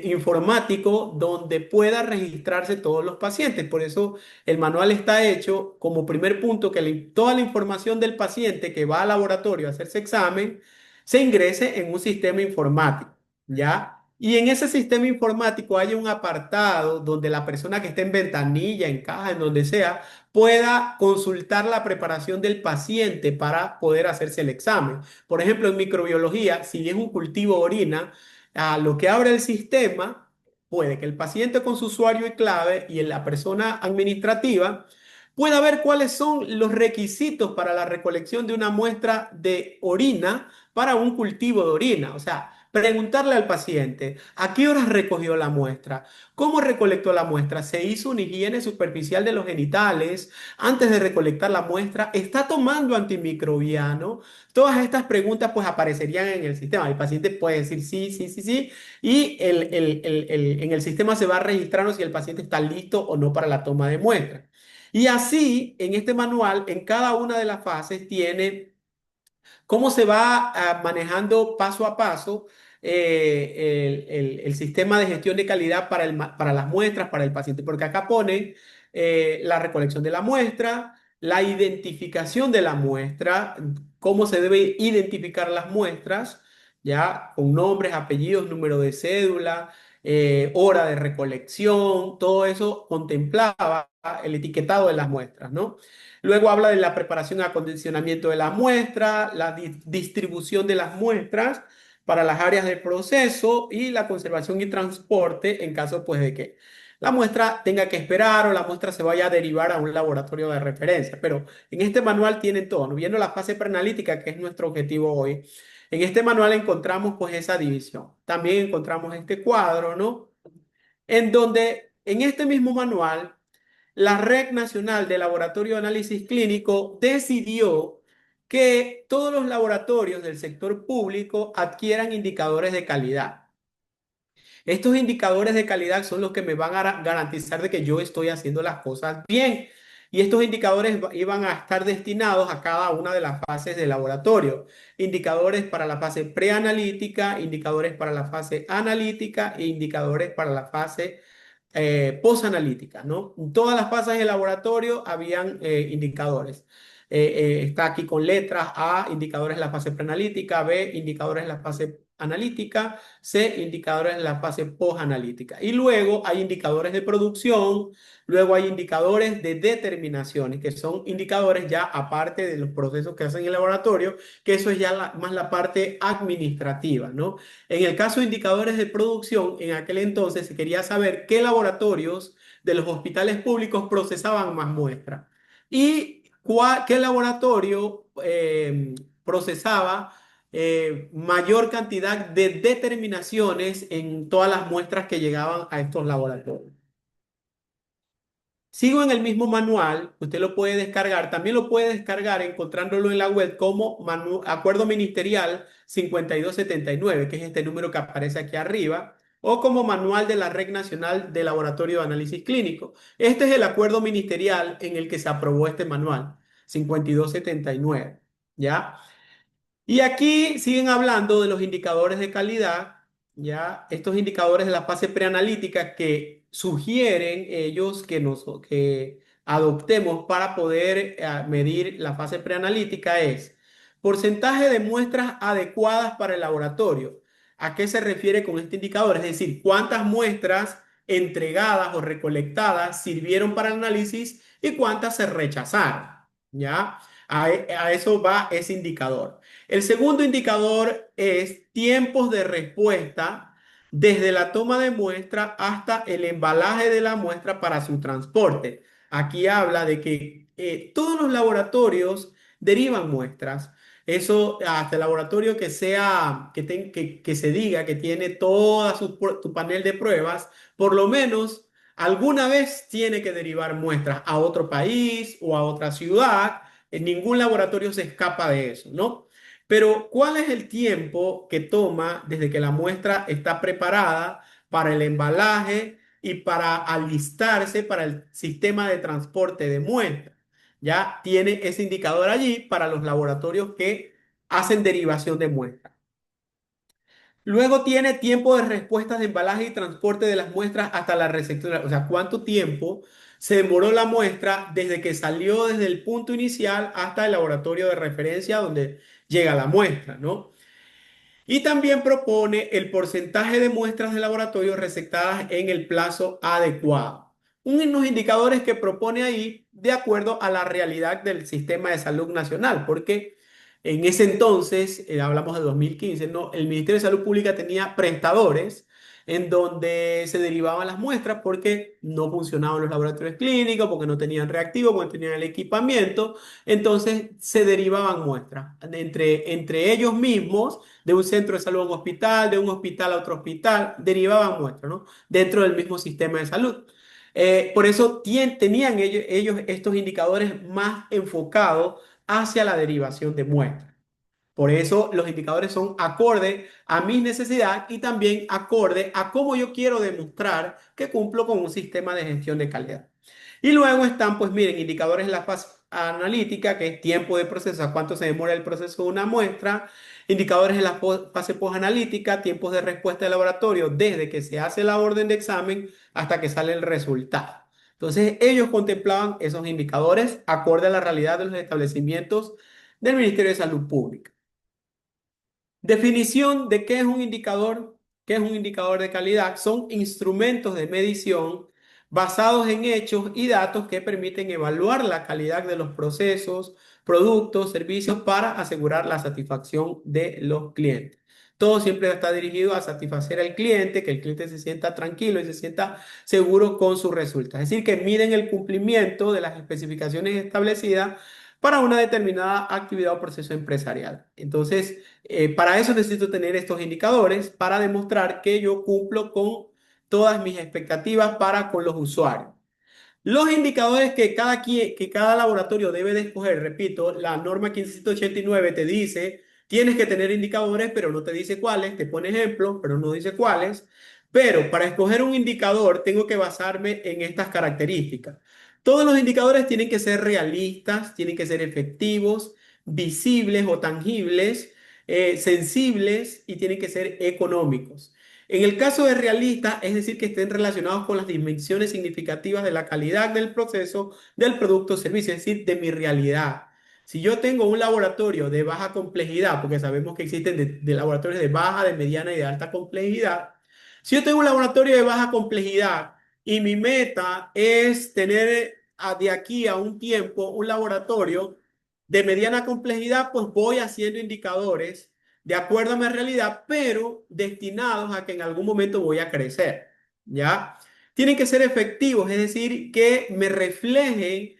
informático donde pueda registrarse todos los pacientes. Por eso el manual está hecho como primer punto que toda la información del paciente que va al laboratorio a hacerse examen se ingrese en un sistema informático, ¿ya? Y en ese sistema informático hay un apartado donde la persona que esté en ventanilla, en caja, en donde sea, pueda consultar la preparación del paciente para poder hacerse el examen. Por ejemplo, en microbiología, si es un cultivo de orina, a lo que abre el sistema, puede que el paciente con su usuario y clave y la persona administrativa pueda ver cuáles son los requisitos para la recolección de una muestra de orina para un cultivo de orina. O sea, preguntarle al paciente a qué horas recogió la muestra, cómo recolectó la muestra, se hizo una higiene superficial de los genitales antes de recolectar la muestra, está tomando antimicrobiano. Todas estas preguntas pues aparecerían en el sistema. El paciente puede decir sí, sí, sí, sí, y en el sistema se va registrando si el paciente está listo o no para la toma de muestra. Y así, en este manual, en cada una de las fases tiene cómo se va manejando paso a paso el sistema de gestión de calidad para las muestras, para el paciente, porque acá ponen la recolección de la muestra, la identificación de la muestra, cómo se debe identificar las muestras, ya con nombres, apellidos, número de cédula, hora de recolección, todo eso contemplaba el etiquetado de las muestras, ¿no? Luego habla de la preparación y acondicionamiento de la muestra, la distribución de las muestras para las áreas del proceso y la conservación y transporte en caso pues de que la muestra tenga que esperar o la muestra se vaya a derivar a un laboratorio de referencia. Pero en este manual tienen todo, ¿no? Viendo la fase preanalítica, que es nuestro objetivo hoy. En este manual encontramos pues esa división. También encontramos este cuadro, ¿no? En donde en este mismo manual la Red Nacional de Laboratorio de Análisis Clínico decidió que todos los laboratorios del sector público adquieran indicadores de calidad. Estos indicadores de calidad son los que me van a garantizar de que yo estoy haciendo las cosas bien. Y estos indicadores iban a estar destinados a cada una de las fases del laboratorio. Indicadores para la fase preanalítica, indicadores para la fase analítica e indicadores para la fase posanalítica, ¿no? En todas las fases del laboratorio habían indicadores. Está aquí con letras: A, indicadores en la fase preanalítica; B, indicadores en la fase analítica; C, indicadores en la fase posanalítica. Y luego hay indicadores de producción, luego hay indicadores de determinaciones, que son indicadores ya aparte de los procesos que hacen en el laboratorio, que eso es ya más la parte administrativa, ¿no? En el caso de indicadores de producción, en aquel entonces se quería saber qué laboratorios de los hospitales públicos procesaban más muestras y qué laboratorio procesaba mayor cantidad de determinaciones en todas las muestras que llegaban a estos laboratorios. Sigo en el mismo manual, usted lo puede descargar, también lo puede descargar encontrándolo en la web como Acuerdo Ministerial 5279, que es este número que aparece aquí arriba, o como Manual de la Red Nacional de Laboratorio de Análisis Clínico. Este es el acuerdo ministerial en el que se aprobó este manual, 5279, ¿ya? Y aquí siguen hablando de los indicadores de calidad, ya estos indicadores de la fase preanalítica que sugieren ellos que adoptemos para poder medir la fase preanalítica es porcentaje de muestras adecuadas para el laboratorio. ¿A qué se refiere con este indicador? Es decir, cuántas muestras entregadas o recolectadas sirvieron para el análisis y cuántas se rechazaron, ¿ya? A eso va ese indicador. El segundo indicador es tiempos de respuesta desde la toma de muestra hasta el embalaje de la muestra para su transporte. Aquí habla de que todos los laboratorios derivan muestras. Eso hasta el laboratorio que sea, que se diga que tiene toda tu panel de pruebas, por lo menos alguna vez tiene que derivar muestras a otro país o a otra ciudad. En ningún laboratorio se escapa de eso, ¿no? Pero, ¿cuál es el tiempo que toma desde que la muestra está preparada para el embalaje y para alistarse para el sistema de transporte de muestras? Ya tiene ese indicador allí para los laboratorios que hacen derivación de muestras. Luego tiene tiempo de respuestas de embalaje y transporte de las muestras hasta la recepción. O sea, cuánto tiempo se demoró la muestra desde que salió desde el punto inicial hasta el laboratorio de referencia donde llega la muestra, ¿no? Y también propone el porcentaje de muestras de laboratorio resectadas en el plazo adecuado. Unos indicadores que propone ahí de acuerdo a la realidad del sistema de salud nacional, porque en ese entonces, hablamos de 2015, ¿no? El Ministerio de Salud Pública tenía prestadores en donde se derivaban las muestras porque no funcionaban los laboratorios clínicos, porque no tenían reactivos, porque no tenían el equipamiento. Entonces se derivaban muestras entre ellos mismos, de un centro de salud a un hospital, de un hospital a otro hospital, derivaban muestras, ¿no? Dentro del mismo sistema de salud. Por eso tenían ellos estos indicadores más enfocados hacia la derivación de muestras. Por eso los indicadores son acorde a mis necesidades y también acorde a cómo yo quiero demostrar que cumplo con un sistema de gestión de calidad. Y luego están, pues miren, indicadores en la fase analítica, que es tiempo de proceso, a cuánto se demora el proceso de una muestra. Indicadores en la fase posanalítica, tiempos de respuesta del laboratorio desde que se hace la orden de examen hasta que sale el resultado. Entonces, ellos contemplaban esos indicadores acorde a la realidad de los establecimientos del Ministerio de Salud Pública. Definición de qué es un indicador, qué es un indicador de calidad. Son instrumentos de medición basados en hechos y datos que permiten evaluar la calidad de los procesos, productos, servicios para asegurar la satisfacción de los clientes. Todo siempre está dirigido a satisfacer al cliente, que el cliente se sienta tranquilo y se sienta seguro con sus resultados. Es decir, que miden el cumplimiento de las especificaciones establecidas para una determinada actividad o proceso empresarial. Entonces, para eso necesito tener estos indicadores para demostrar que yo cumplo con todas mis expectativas para con los usuarios. Los indicadores que cada laboratorio debe de escoger, repito, la norma 1589 te dice, tienes que tener indicadores, pero no te dice cuáles, te pone ejemplos, pero no dice cuáles. Pero para escoger un indicador tengo que basarme en estas características. Todos los indicadores tienen que ser realistas, tienen que ser efectivos, visibles o tangibles, sensibles y tienen que ser económicos. En el caso de realista, es decir, que estén relacionados con las dimensiones significativas de la calidad del proceso, del producto o servicio, es decir, de mi realidad. Si yo tengo un laboratorio de baja complejidad, porque sabemos que existen de laboratorios de baja, de mediana y de alta complejidad, si yo tengo un laboratorio de baja complejidad y mi meta es tener de aquí a un tiempo un laboratorio de mediana complejidad, pues voy haciendo indicadores de acuerdo a mi realidad, pero destinados a que en algún momento voy a crecer, ¿ya? Tienen que ser efectivos, es decir, que me reflejen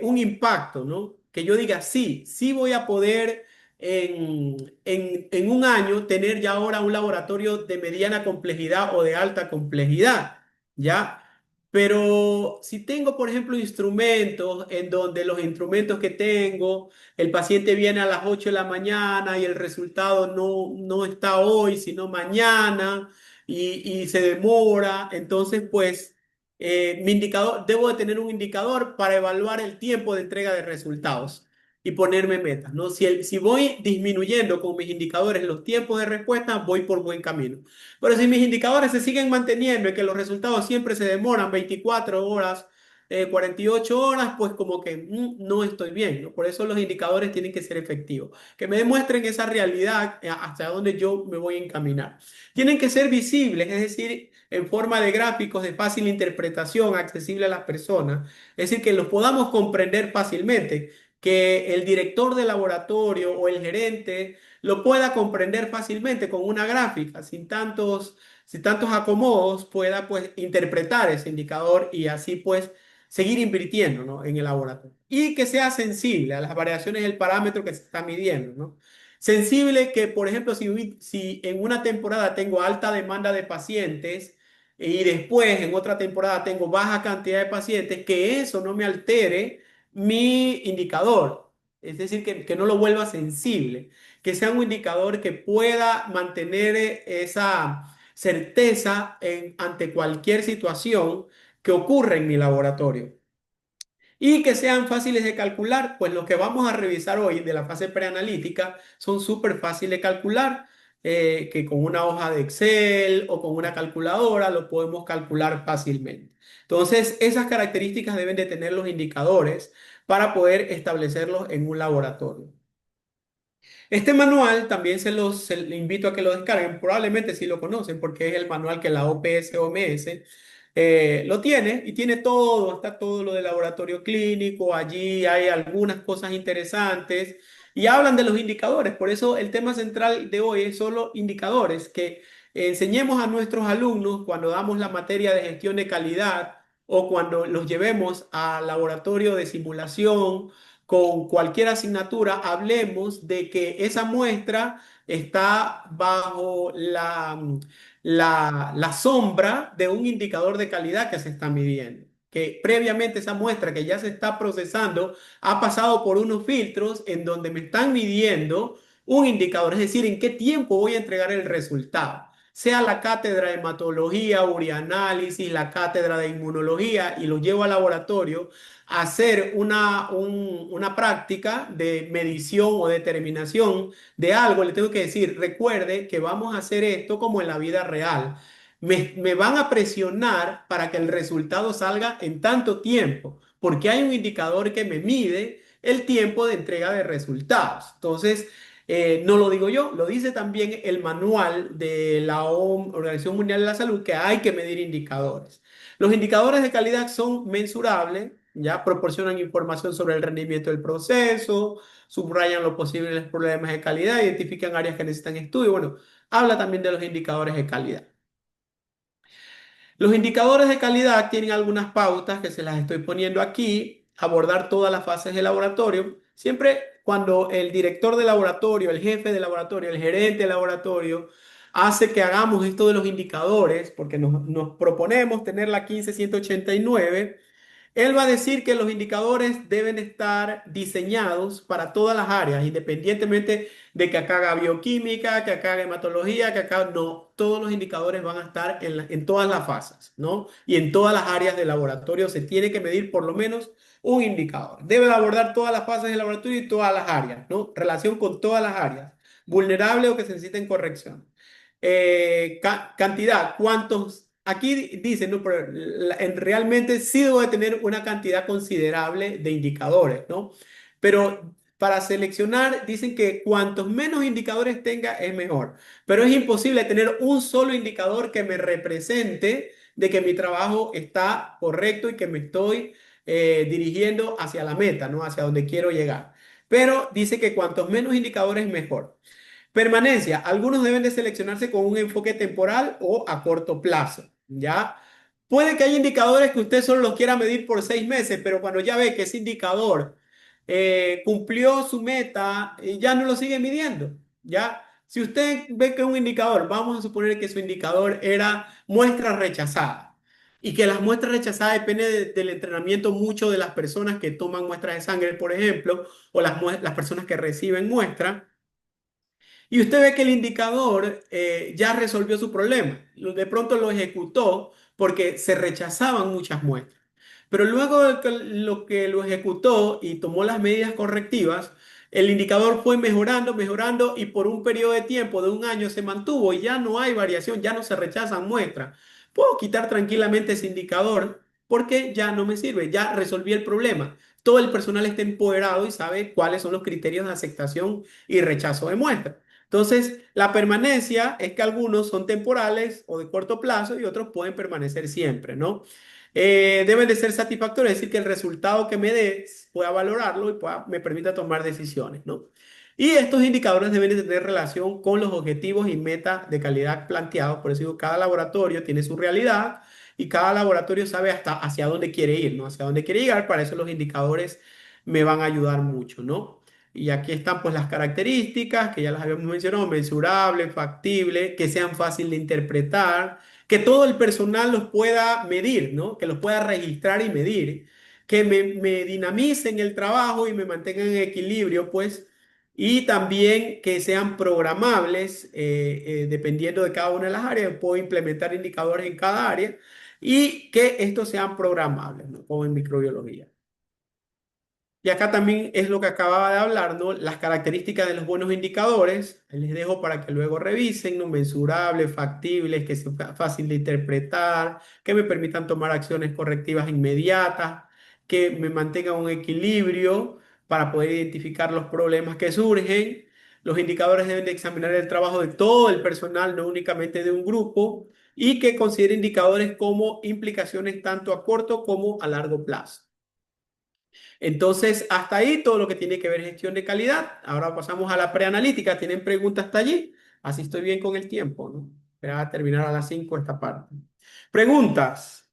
un impacto, ¿no? Que yo diga, sí, sí voy a poder en un año tener ya ahora un laboratorio de mediana complejidad o de alta complejidad, ¿ya? Pero si tengo, por ejemplo, instrumentos en donde los instrumentos que tengo, el paciente viene a las 8 de la mañana y el resultado no está hoy, sino mañana y se demora, entonces pues mi indicador, debo de tener un indicador para evaluar el tiempo de entrega de resultados y ponerme metas, ¿no? Si voy disminuyendo con mis indicadores los tiempos de respuesta, voy por buen camino. Pero si mis indicadores se siguen manteniendo y que los resultados siempre se demoran 24 horas, 48 horas, pues como que no estoy bien, ¿no? Por eso los indicadores tienen que ser efectivos, que me demuestren esa realidad hasta donde yo me voy a encaminar. Tienen que ser visibles, es decir, en forma de gráficos de fácil interpretación, accesible a las personas, es decir, que los podamos comprender fácilmente, que el director de laboratorio o el gerente lo pueda comprender fácilmente con una gráfica, sin tantos acomodos, pueda pues interpretar ese indicador y así pues seguir invirtiendo, ¿no? En el laboratorio. Y que sea sensible a las variaciones del parámetro que se está midiendo, ¿no? Sensible que, por ejemplo, si en una temporada tengo alta demanda de pacientes y después en otra temporada tengo baja cantidad de pacientes, que eso no me altere mi indicador. Es decir, que no lo vuelva sensible, que sea un indicador que pueda mantener esa certeza ante cualquier situación que ocurra en mi laboratorio y que sean fáciles de calcular, pues lo que vamos a revisar hoy de la fase preanalítica son súper fáciles de calcular, que con una hoja de Excel o con una calculadora lo podemos calcular fácilmente. Entonces, esas características deben de tener los indicadores para poder establecerlos en un laboratorio. Este manual también le invito a que lo descarguen, probablemente si lo conocen porque es el manual que la OPS-OMS lo tiene y tiene todo, está todo lo del laboratorio clínico, allí hay algunas cosas interesantes y hablan de los indicadores, por eso el tema central de hoy es solo indicadores, que enseñemos a nuestros alumnos cuando damos la materia de gestión de calidad o cuando los llevemos al laboratorio de simulación con cualquier asignatura, hablemos de que esa muestra está bajo la sombra de un indicador de calidad que se está midiendo. Que previamente esa muestra que ya se está procesando ha pasado por unos filtros en donde me están midiendo un indicador, es decir, en qué tiempo voy a entregar el resultado. Sea la cátedra de hematología, urianálisis, la cátedra de inmunología y lo llevo al laboratorio hacer una práctica de medición o determinación de algo, le tengo que decir, recuerde que vamos a hacer esto como en la vida real. Me van a presionar para que el resultado salga en tanto tiempo, porque hay un indicador que me mide el tiempo de entrega de resultados. Entonces, no lo digo yo, lo dice también el manual de la Organización Mundial de la Salud, que hay que medir indicadores. Los indicadores de calidad son mensurables, ya proporcionan información sobre el rendimiento del proceso, subrayan los posibles problemas de calidad, identifican áreas que necesitan estudio. Bueno, habla también de los indicadores de calidad. Los indicadores de calidad tienen algunas pautas que se las estoy poniendo aquí, abordar todas las fases del laboratorio. Siempre cuando el director de laboratorio, el jefe de laboratorio, el gerente de laboratorio hace que hagamos esto de los indicadores, porque nos proponemos tener la 15189. Él va a decir que los indicadores deben estar diseñados para todas las áreas, independientemente de que acá haga bioquímica, que acá haga hematología, que acá no. Todos los indicadores van a estar en todas las fases, ¿no? Y en todas las áreas del laboratorio se tiene que medir por lo menos un indicador. Debe abordar todas las fases del laboratorio y todas las áreas, ¿no? Relación con todas las áreas, vulnerable o que se necesiten corrección. Cantidad, ¿cuántos? Aquí dicen, ¿no? Pero realmente sí debo de tener una cantidad considerable de indicadores, ¿no? Pero para seleccionar, dicen que cuantos menos indicadores tenga es mejor. Pero es imposible tener un solo indicador que me represente de que mi trabajo está correcto y que me estoy dirigiendo hacia la meta, ¿no? Hacia donde quiero llegar. Pero dice que cuantos menos indicadores mejor. Permanencia. Algunos deben de seleccionarse con un enfoque temporal o a corto plazo, ¿ya? Puede que haya indicadores que usted solo los quiera medir por 6 meses, pero cuando ya ve que ese indicador cumplió su meta, ya no lo sigue midiendo, ¿ya? Si usted ve que un indicador, vamos a suponer que su indicador era muestra rechazada y que las muestras rechazadas depende del entrenamiento mucho de las personas que toman muestras de sangre, por ejemplo, o las personas que reciben muestras. Y usted ve que el indicador ya resolvió su problema. De pronto lo ejecutó porque se rechazaban muchas muestras. Pero luego de que lo ejecutó y tomó las medidas correctivas, el indicador fue mejorando, mejorando y por un periodo de tiempo de un año se mantuvo y ya no hay variación, ya no se rechazan muestras. Puedo quitar tranquilamente ese indicador porque ya no me sirve, ya resolví el problema. Todo el personal está empoderado y sabe cuáles son los criterios de aceptación y rechazo de muestras. Entonces, la permanencia es que algunos son temporales o de corto plazo y otros pueden permanecer siempre, ¿no? Deben de ser satisfactorios, es decir, que el resultado que me dé pueda valorarlo y me permita tomar decisiones, ¿no? Y estos indicadores deben de tener relación con los objetivos y metas de calidad planteados. Por eso digo, cada laboratorio tiene su realidad y cada laboratorio sabe hasta hacia dónde quiere ir, ¿no? Hacia dónde quiere llegar. Para eso los indicadores me van a ayudar mucho, ¿no? Y aquí están pues las características que ya las habíamos mencionado: mensurable, factible, que sean fácil de interpretar, que todo el personal los pueda medir, ¿no? Que los pueda registrar y medir, que me dinamicen el trabajo y me mantengan en equilibrio, pues, y también que sean programables dependiendo de cada una de las áreas. Puedo implementar indicadores en cada área y que estos sean programables, ¿no? Como en microbiología. Y acá también es lo que acababa de hablar, ¿no? Las características de los buenos indicadores. Les dejo para que luego revisen, ¿no? Mensurables, factibles, que sea fácil de interpretar, que me permitan tomar acciones correctivas inmediatas, que me mantengan un equilibrio para poder identificar los problemas que surgen. Los indicadores deben de examinar el trabajo de todo el personal, no únicamente de un grupo, y que considere indicadores como implicaciones tanto a corto como a largo plazo. Entonces, hasta ahí todo lo que tiene que ver gestión de calidad. Ahora pasamos a la preanalítica. ¿Tienen preguntas hasta allí? Así estoy bien con el tiempo, ¿no? Espera terminar a las 5 esta parte. Preguntas.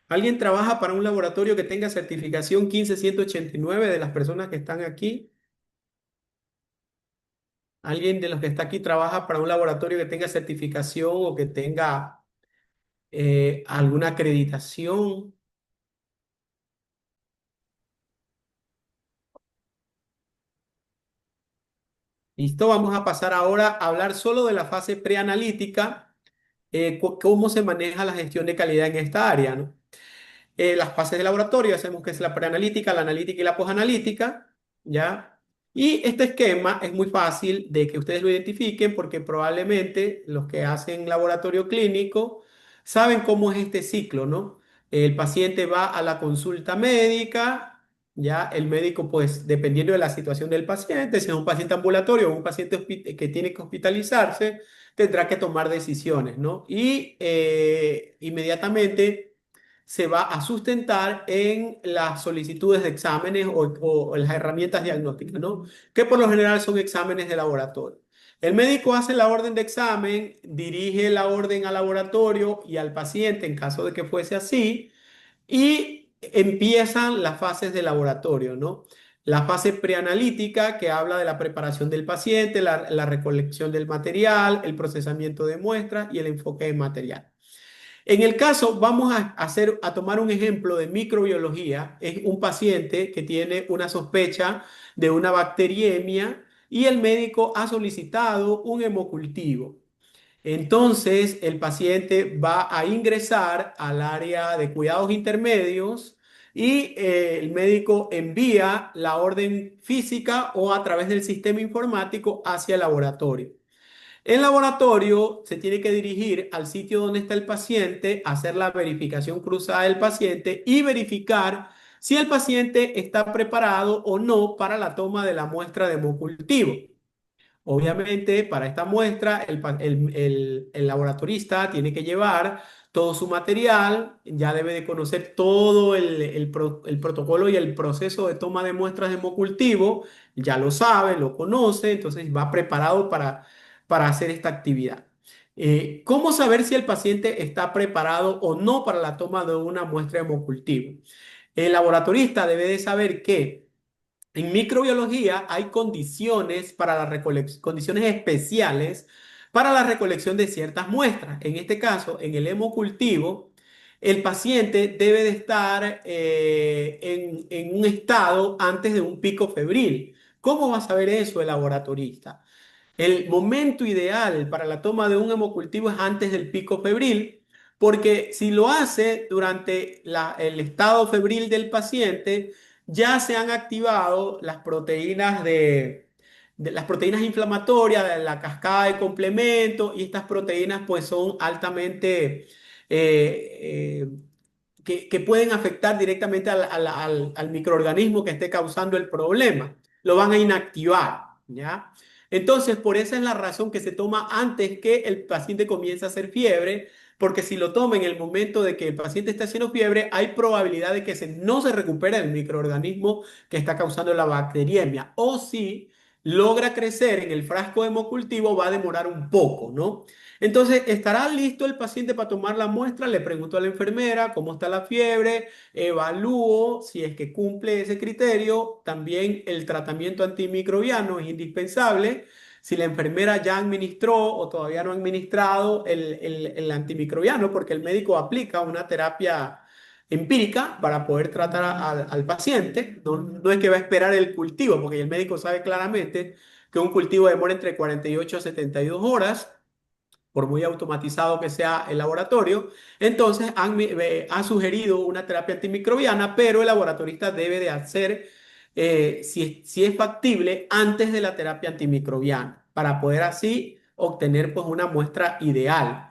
¿Alguien trabaja para un laboratorio que tenga certificación 15189 de las personas que están aquí? ¿Alguien de los que está aquí trabaja para un laboratorio que tenga certificación o que tenga alguna acreditación? Listo, vamos a pasar ahora a hablar solo de la fase preanalítica, cómo se maneja la gestión de calidad en esta área, ¿no? Las fases de laboratorio, hacemos que es la preanalítica, la analítica y la posanalítica, ¿ya? Y este esquema es muy fácil de que ustedes lo identifiquen porque probablemente los que hacen laboratorio clínico saben cómo es este ciclo, ¿no? El paciente va a la consulta médica, ya el médico, pues, dependiendo de la situación del paciente, si es un paciente ambulatorio o un paciente que tiene que hospitalizarse, tendrá que tomar decisiones, ¿no? Y inmediatamente se va a sustentar en las solicitudes de exámenes o las herramientas diagnósticas, ¿no? Que por lo general son exámenes de laboratorio. El médico hace la orden de examen, dirige la orden al laboratorio y al paciente en caso de que fuese así, y empiezan las fases de laboratorio, ¿no? La fase preanalítica que habla de la preparación del paciente, la recolección del material, el procesamiento de muestras y el enfoque de material. En el caso, vamos a tomar un ejemplo de microbiología. Es un paciente que tiene una sospecha de una bacteriemia y el médico ha solicitado un hemocultivo. Entonces, el paciente va a ingresar al área de cuidados intermedios y el médico envía la orden física o a través del sistema informático hacia el laboratorio. El laboratorio se tiene que dirigir al sitio donde está el paciente, hacer la verificación cruzada del paciente y verificar si el paciente está preparado o no para la toma de la muestra de hemocultivo. Obviamente, para esta muestra, el laboratorista tiene que llevar todo su material, ya debe de conocer todo el protocolo y el proceso de toma de muestras de hemocultivo, ya lo sabe, lo conoce, entonces va preparado para hacer esta actividad. ¿Cómo saber si el paciente está preparado o no para la toma de una muestra de hemocultivo? El laboratorista debe de saber que en microbiología hay condiciones para la condiciones especiales para la recolección de ciertas muestras. En este caso, en el hemocultivo, el paciente debe de estar en un estado antes de un pico febril. ¿Cómo va a saber eso el laboratorista? El momento ideal para la toma de un hemocultivo es antes del pico febril, porque si lo hace durante el estado febril del paciente, ya se han activado las proteínas de las proteínas inflamatorias, de la cascada de complemento, y estas proteínas pues son altamente que pueden afectar directamente al microorganismo que esté causando el problema. Lo van a inactivar, ¿ya? Entonces, por esa es la razón que se toma antes que el paciente comience a hacer fiebre, porque si lo toma en el momento de que el paciente está haciendo fiebre, hay probabilidad de que no se recupere el microorganismo que está causando la bacteriemia. O si logra crecer en el frasco hemocultivo, va a demorar un poco, ¿no? Entonces, ¿estará listo el paciente para tomar la muestra? Le pregunto a la enfermera cómo está la fiebre, evalúo si es que cumple ese criterio. También el tratamiento antimicrobiano es indispensable. Si la enfermera ya administró o todavía no ha administrado el antimicrobiano, porque el médico aplica una terapia empírica para poder tratar al paciente. No, no es que va a esperar el cultivo, porque el médico sabe claramente que un cultivo demora entre 48 a 72 horas por muy automatizado que sea el laboratorio. Entonces ha sugerido una terapia antimicrobiana, pero el laboratorista debe de hacer, si es factible, antes de la terapia antimicrobiana, para poder así obtener pues una muestra ideal.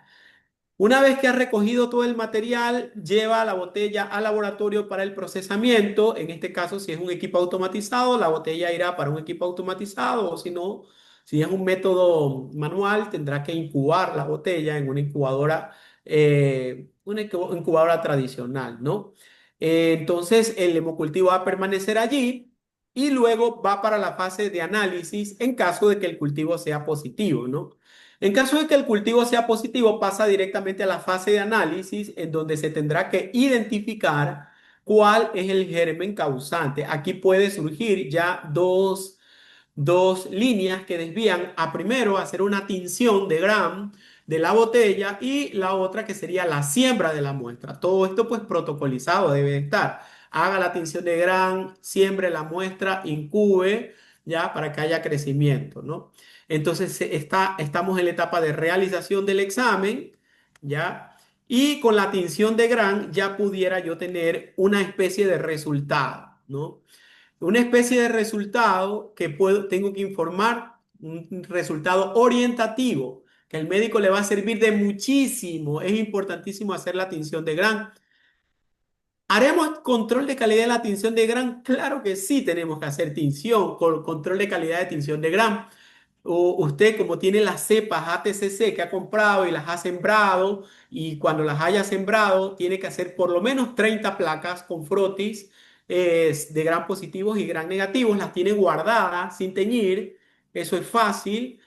Una vez que ha recogido todo el material, lleva la botella al laboratorio para el procesamiento. En este caso, si es un equipo automatizado, la botella irá para un equipo automatizado, o si no, si es un método manual, tendrá que incubar la botella en una incubadora tradicional, ¿no? Entonces, el hemocultivo va a permanecer allí y luego va para la fase de análisis en caso de que el cultivo sea positivo, ¿no? En caso de que el cultivo sea positivo, pasa directamente a la fase de análisis en donde se tendrá que identificar cuál es el germen causante. Aquí puede surgir ya dos líneas que desvían a primero hacer una tinción de Gram de la botella y la otra que sería la siembra de la muestra. Todo esto pues protocolizado debe estar. Haga la tinción de Gram, siembre la muestra, incube ya para que haya crecimiento, ¿no? Entonces estamos en la etapa de realización del examen, ¿ya? Y con la tinción de Gram ya pudiera yo tener una especie de resultado, ¿no? Una especie de resultado que tengo que informar, un resultado orientativo, que el médico le va a servir de muchísimo. Es importantísimo hacer la tinción de Gram. ¿Haremos control de calidad de la tinción de Gram? Claro que sí, tenemos que hacer tinción, control de calidad de tinción de Gram. Usted, como tiene las cepas ATCC que ha comprado y las ha sembrado, y cuando las haya sembrado, tiene que hacer por lo menos 30 placas con frotis de Gram positivos y Gram negativos. Las tiene guardadas sin teñir. Eso es fácil.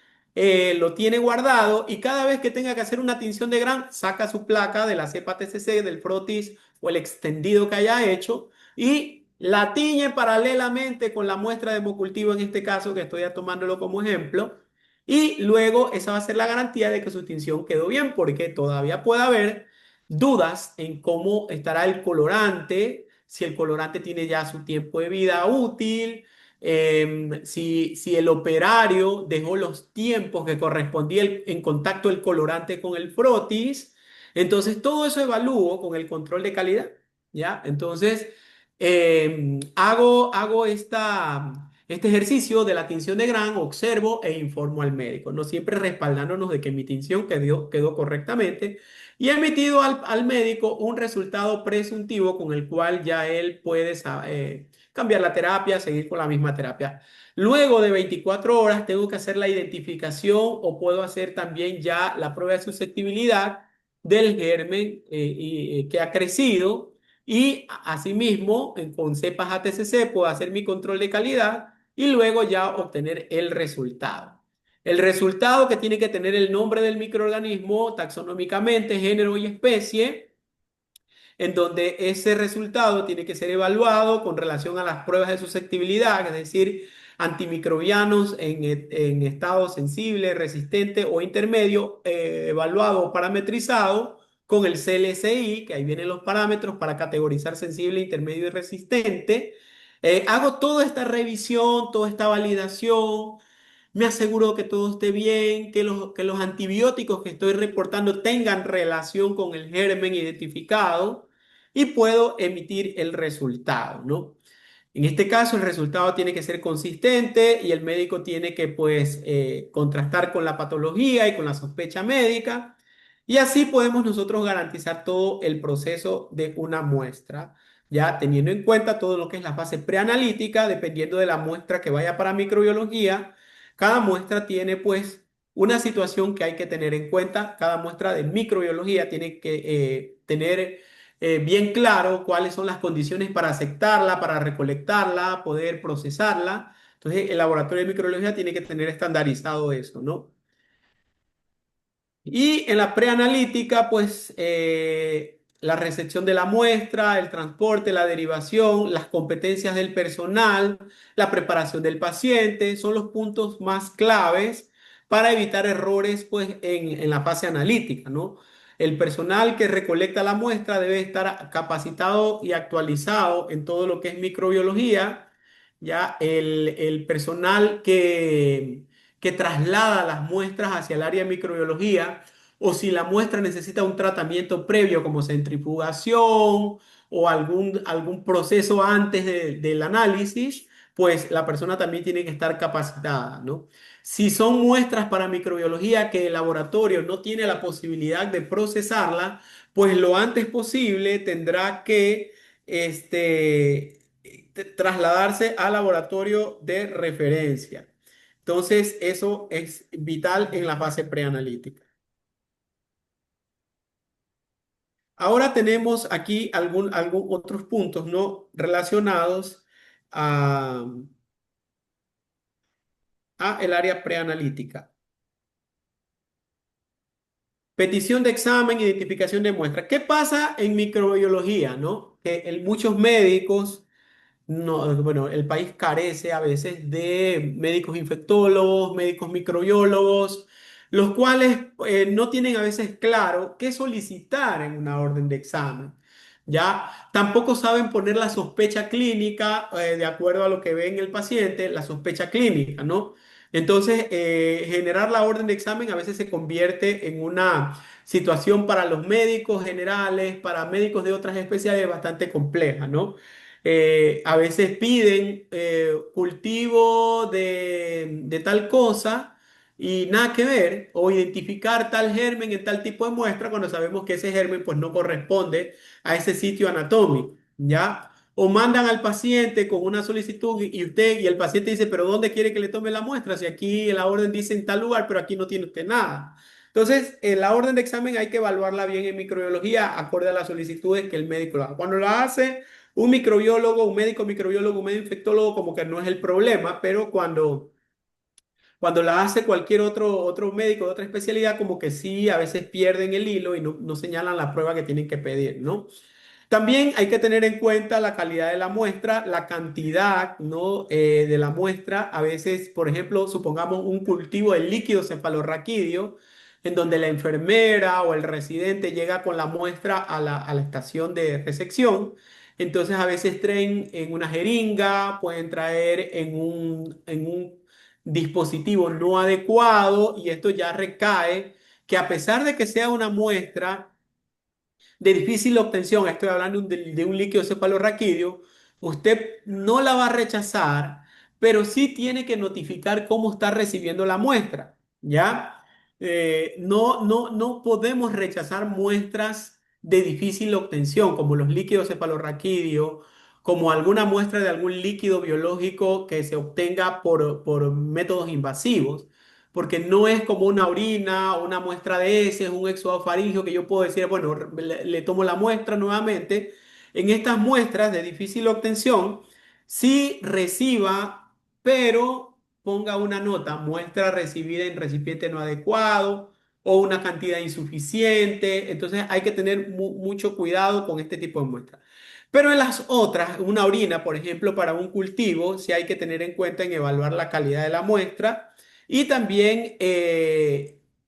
Lo tiene guardado y cada vez que tenga que hacer una tinción de Gram, saca su placa de la cepa ATCC, del frotis o el extendido que haya hecho y la tiñe paralelamente con la muestra de hemocultivo, en este caso que estoy tomándolo como ejemplo, y luego esa va a ser la garantía de que su tinción quedó bien, porque todavía puede haber dudas en cómo estará el colorante, si el colorante tiene ya su tiempo de vida útil, si el operario dejó los tiempos que correspondía en contacto el colorante con el frotis. Entonces, todo eso evalúo con el control de calidad, ¿ya? Entonces, hago este ejercicio de la tinción de Gram, observo e informo al médico, no siempre respaldándonos de que mi tinción quedó correctamente y he emitido al médico un resultado presuntivo con el cual ya él puede cambiar la terapia, seguir con la misma terapia. Luego de 24 horas tengo que hacer la identificación o puedo hacer también ya la prueba de susceptibilidad del germen que ha crecido y asimismo, con cepas ATCC puedo hacer mi control de calidad y luego ya obtener el resultado. El resultado que tiene que tener el nombre del microorganismo taxonómicamente, género y especie, en donde ese resultado tiene que ser evaluado con relación a las pruebas de susceptibilidad, es decir, antimicrobianos en estado sensible, resistente o intermedio, evaluado o parametrizado con el CLSI, que ahí vienen los parámetros para categorizar sensible, intermedio y resistente. Hago toda esta revisión, toda esta validación. Me aseguro que todo esté bien, que los antibióticos que estoy reportando tengan relación con el germen identificado y puedo emitir el resultado, ¿no? En este caso, el resultado tiene que ser consistente y el médico tiene que, pues, contrastar con la patología y con la sospecha médica. Y así podemos nosotros garantizar todo el proceso de una muestra, ya teniendo en cuenta todo lo que es la fase preanalítica, dependiendo de la muestra que vaya para microbiología. Cada muestra tiene, pues, una situación que hay que tener en cuenta. Cada muestra de microbiología tiene que tener bien claro cuáles son las condiciones para aceptarla, para recolectarla, poder procesarla. Entonces, el laboratorio de microbiología tiene que tener estandarizado eso, ¿no? Y en la preanalítica, pues la recepción de la muestra, el transporte, la derivación, las competencias del personal, la preparación del paciente, son los puntos más claves para evitar errores pues, en la fase analítica, ¿no? El personal que recolecta la muestra debe estar capacitado y actualizado en todo lo que es microbiología. Ya el personal que traslada las muestras hacia el área de microbiología o si la muestra necesita un tratamiento previo como centrifugación o algún proceso antes del análisis, pues la persona también tiene que estar capacitada, ¿no? Si son muestras para microbiología que el laboratorio no tiene la posibilidad de procesarla, pues lo antes posible tendrá que trasladarse al laboratorio de referencia. Entonces, eso es vital en la fase preanalítica. Ahora tenemos aquí algún otros puntos, ¿no? Relacionados a, a el área preanalítica. Petición de examen, identificación de muestra. ¿Qué pasa en microbiología, no? Que muchos médicos no, bueno, el país carece a veces de médicos infectólogos, médicos microbiólogos, los cuales no tienen a veces claro qué solicitar en una orden de examen. Ya tampoco saben poner la sospecha clínica de acuerdo a lo que ve en el paciente, la sospecha clínica, ¿no? Entonces, generar la orden de examen a veces se convierte en una situación para los médicos generales, para médicos de otras especialidades bastante compleja, ¿no? A veces piden cultivo de tal cosa y nada que ver, o identificar tal germen en tal tipo de muestra cuando sabemos que ese germen pues no corresponde a ese sitio anatómico, ¿ya? O mandan al paciente con una solicitud y el paciente dice, pero ¿dónde quiere que le tome la muestra? Si aquí en la orden dice en tal lugar, pero aquí no tiene usted nada. Entonces, en la orden de examen hay que evaluarla bien en microbiología, acorde a las solicitudes que el médico haga. Cuando la hace un microbiólogo, un médico microbiólogo, un médico infectólogo, como que no es el problema, pero cuando la hace cualquier otro médico de otra especialidad, como que sí, a veces pierden el hilo y no señalan la prueba que tienen que pedir, ¿no? También hay que tener en cuenta la calidad de la muestra, la cantidad, ¿no? De la muestra. A veces, por ejemplo, supongamos un cultivo de líquido cefalorraquídeo, en donde la enfermera o el residente llega con la muestra a la estación de recepción. Entonces, a veces traen en una jeringa, pueden traer en un dispositivo no adecuado y esto ya recae que a pesar de que sea una muestra, de difícil obtención, estoy hablando de un líquido cefalorraquídeo, usted no la va a rechazar, pero sí tiene que notificar cómo está recibiendo la muestra, ¿ya? No podemos rechazar muestras de difícil obtención, como los líquidos cefalorraquídeos, como alguna muestra de algún líquido biológico que se obtenga por métodos invasivos, porque no es como una orina o una muestra de heces, un exudado faríngeo que yo puedo decir, bueno, le tomo la muestra nuevamente. En estas muestras de difícil obtención, sí reciba, pero ponga una nota, muestra recibida en recipiente no adecuado o una cantidad insuficiente. Entonces hay que tener mucho cuidado con este tipo de muestras. Pero en las otras, una orina, por ejemplo, para un cultivo, sí hay que tener en cuenta en evaluar la calidad de la muestra y también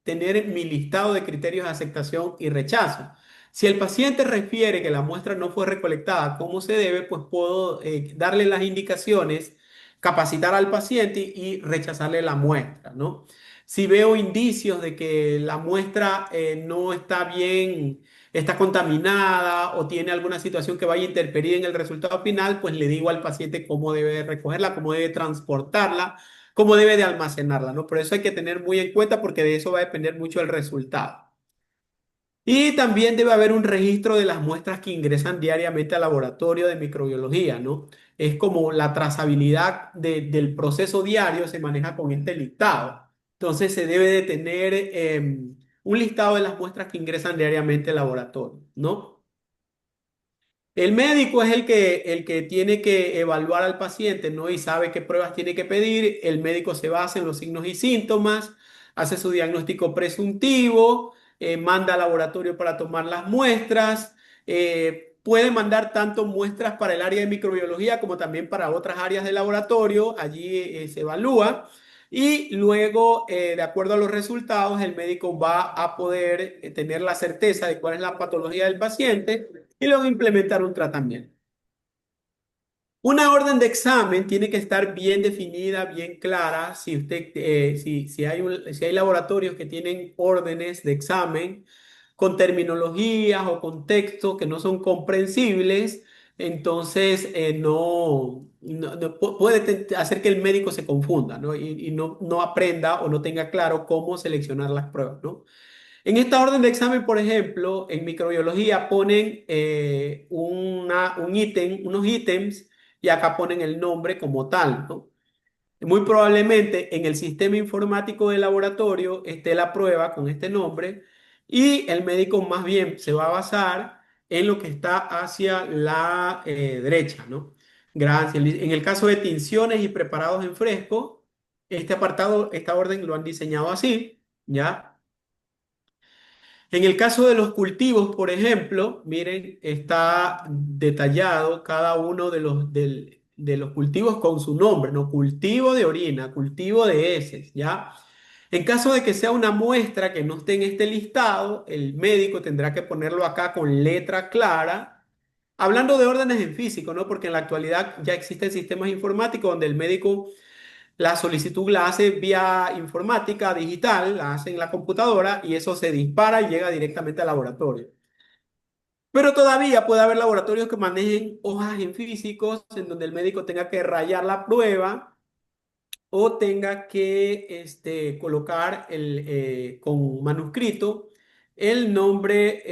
tener mi listado de criterios de aceptación y rechazo. Si el paciente refiere que la muestra no fue recolectada como se debe, pues puedo darle las indicaciones, capacitar al paciente y rechazarle la muestra, ¿no? Si veo indicios de que la muestra no está bien, está contaminada o tiene alguna situación que vaya a interferir en el resultado final, pues le digo al paciente cómo debe recogerla, cómo debe transportarla, cómo debe de almacenarla, ¿no? Pero eso hay que tener muy en cuenta porque de eso va a depender mucho el resultado. Y también debe haber un registro de las muestras que ingresan diariamente al laboratorio de microbiología, ¿no? Es como la trazabilidad del proceso diario se maneja con este listado. Entonces se debe de tener un listado de las muestras que ingresan diariamente al laboratorio, ¿no? El médico es el que tiene que evaluar al paciente, ¿no? Y sabe qué pruebas tiene que pedir. El médico se basa en los signos y síntomas, hace su diagnóstico presuntivo, manda al laboratorio para tomar las muestras, puede mandar tanto muestras para el área de microbiología como también para otras áreas del laboratorio. Allí se evalúa. Y luego, de acuerdo a los resultados, el médico va a poder tener la certeza de cuál es la patología del paciente y luego implementar un tratamiento. Una orden de examen tiene que estar bien definida, bien clara. Si hay laboratorios que tienen órdenes de examen con terminologías o con textos que no son comprensibles, entonces puede hacer que el médico se confunda, ¿no? Y no aprenda o no tenga claro cómo seleccionar las pruebas, ¿no? En esta orden de examen, por ejemplo, en microbiología ponen un ítem, unos ítems, y acá ponen el nombre como tal, ¿no? Muy probablemente en el sistema informático del laboratorio esté la prueba con este nombre y el médico más bien se va a basar en lo que está hacia la derecha, ¿no? Gracias. En el caso de tinciones y preparados en fresco, este apartado, esta orden lo han diseñado así, ¿ya? En el caso de los cultivos, por ejemplo, miren, está detallado cada uno de los cultivos con su nombre, ¿no? Cultivo de orina, cultivo de heces, ¿ya? En caso de que sea una muestra que no esté en este listado, el médico tendrá que ponerlo acá con letra clara. Hablando de órdenes en físico, ¿no? Porque en la actualidad ya existen sistemas informáticos donde el médico la solicitud la hace vía informática digital, la hace en la computadora y eso se dispara y llega directamente al laboratorio. Pero todavía puede haber laboratorios que manejen hojas en físicos en donde el médico tenga que rayar la prueba o tenga que colocar con manuscrito el nombre,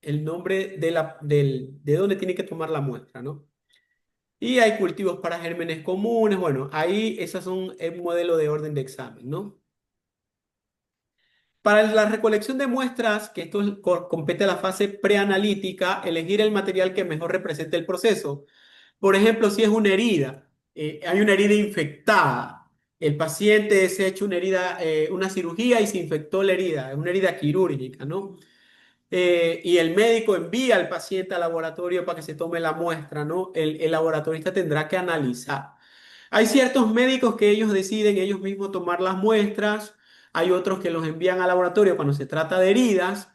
el nombre de donde tiene que tomar la muestra, ¿no? Y hay cultivos para gérmenes comunes. Bueno, ahí esas son el modelo de orden de examen, ¿no? Para la recolección de muestras, que compete a la fase preanalítica, elegir el material que mejor represente el proceso. Por ejemplo, si es una herida, hay una herida infectada. El paciente se ha hecho una herida, una cirugía y se infectó la herida, es una herida quirúrgica, ¿no? Y el médico envía al paciente al laboratorio para que se tome la muestra, ¿no? El laboratorista tendrá que analizar. Hay ciertos médicos que ellos deciden ellos mismos tomar las muestras, hay otros que los envían al laboratorio cuando se trata de heridas,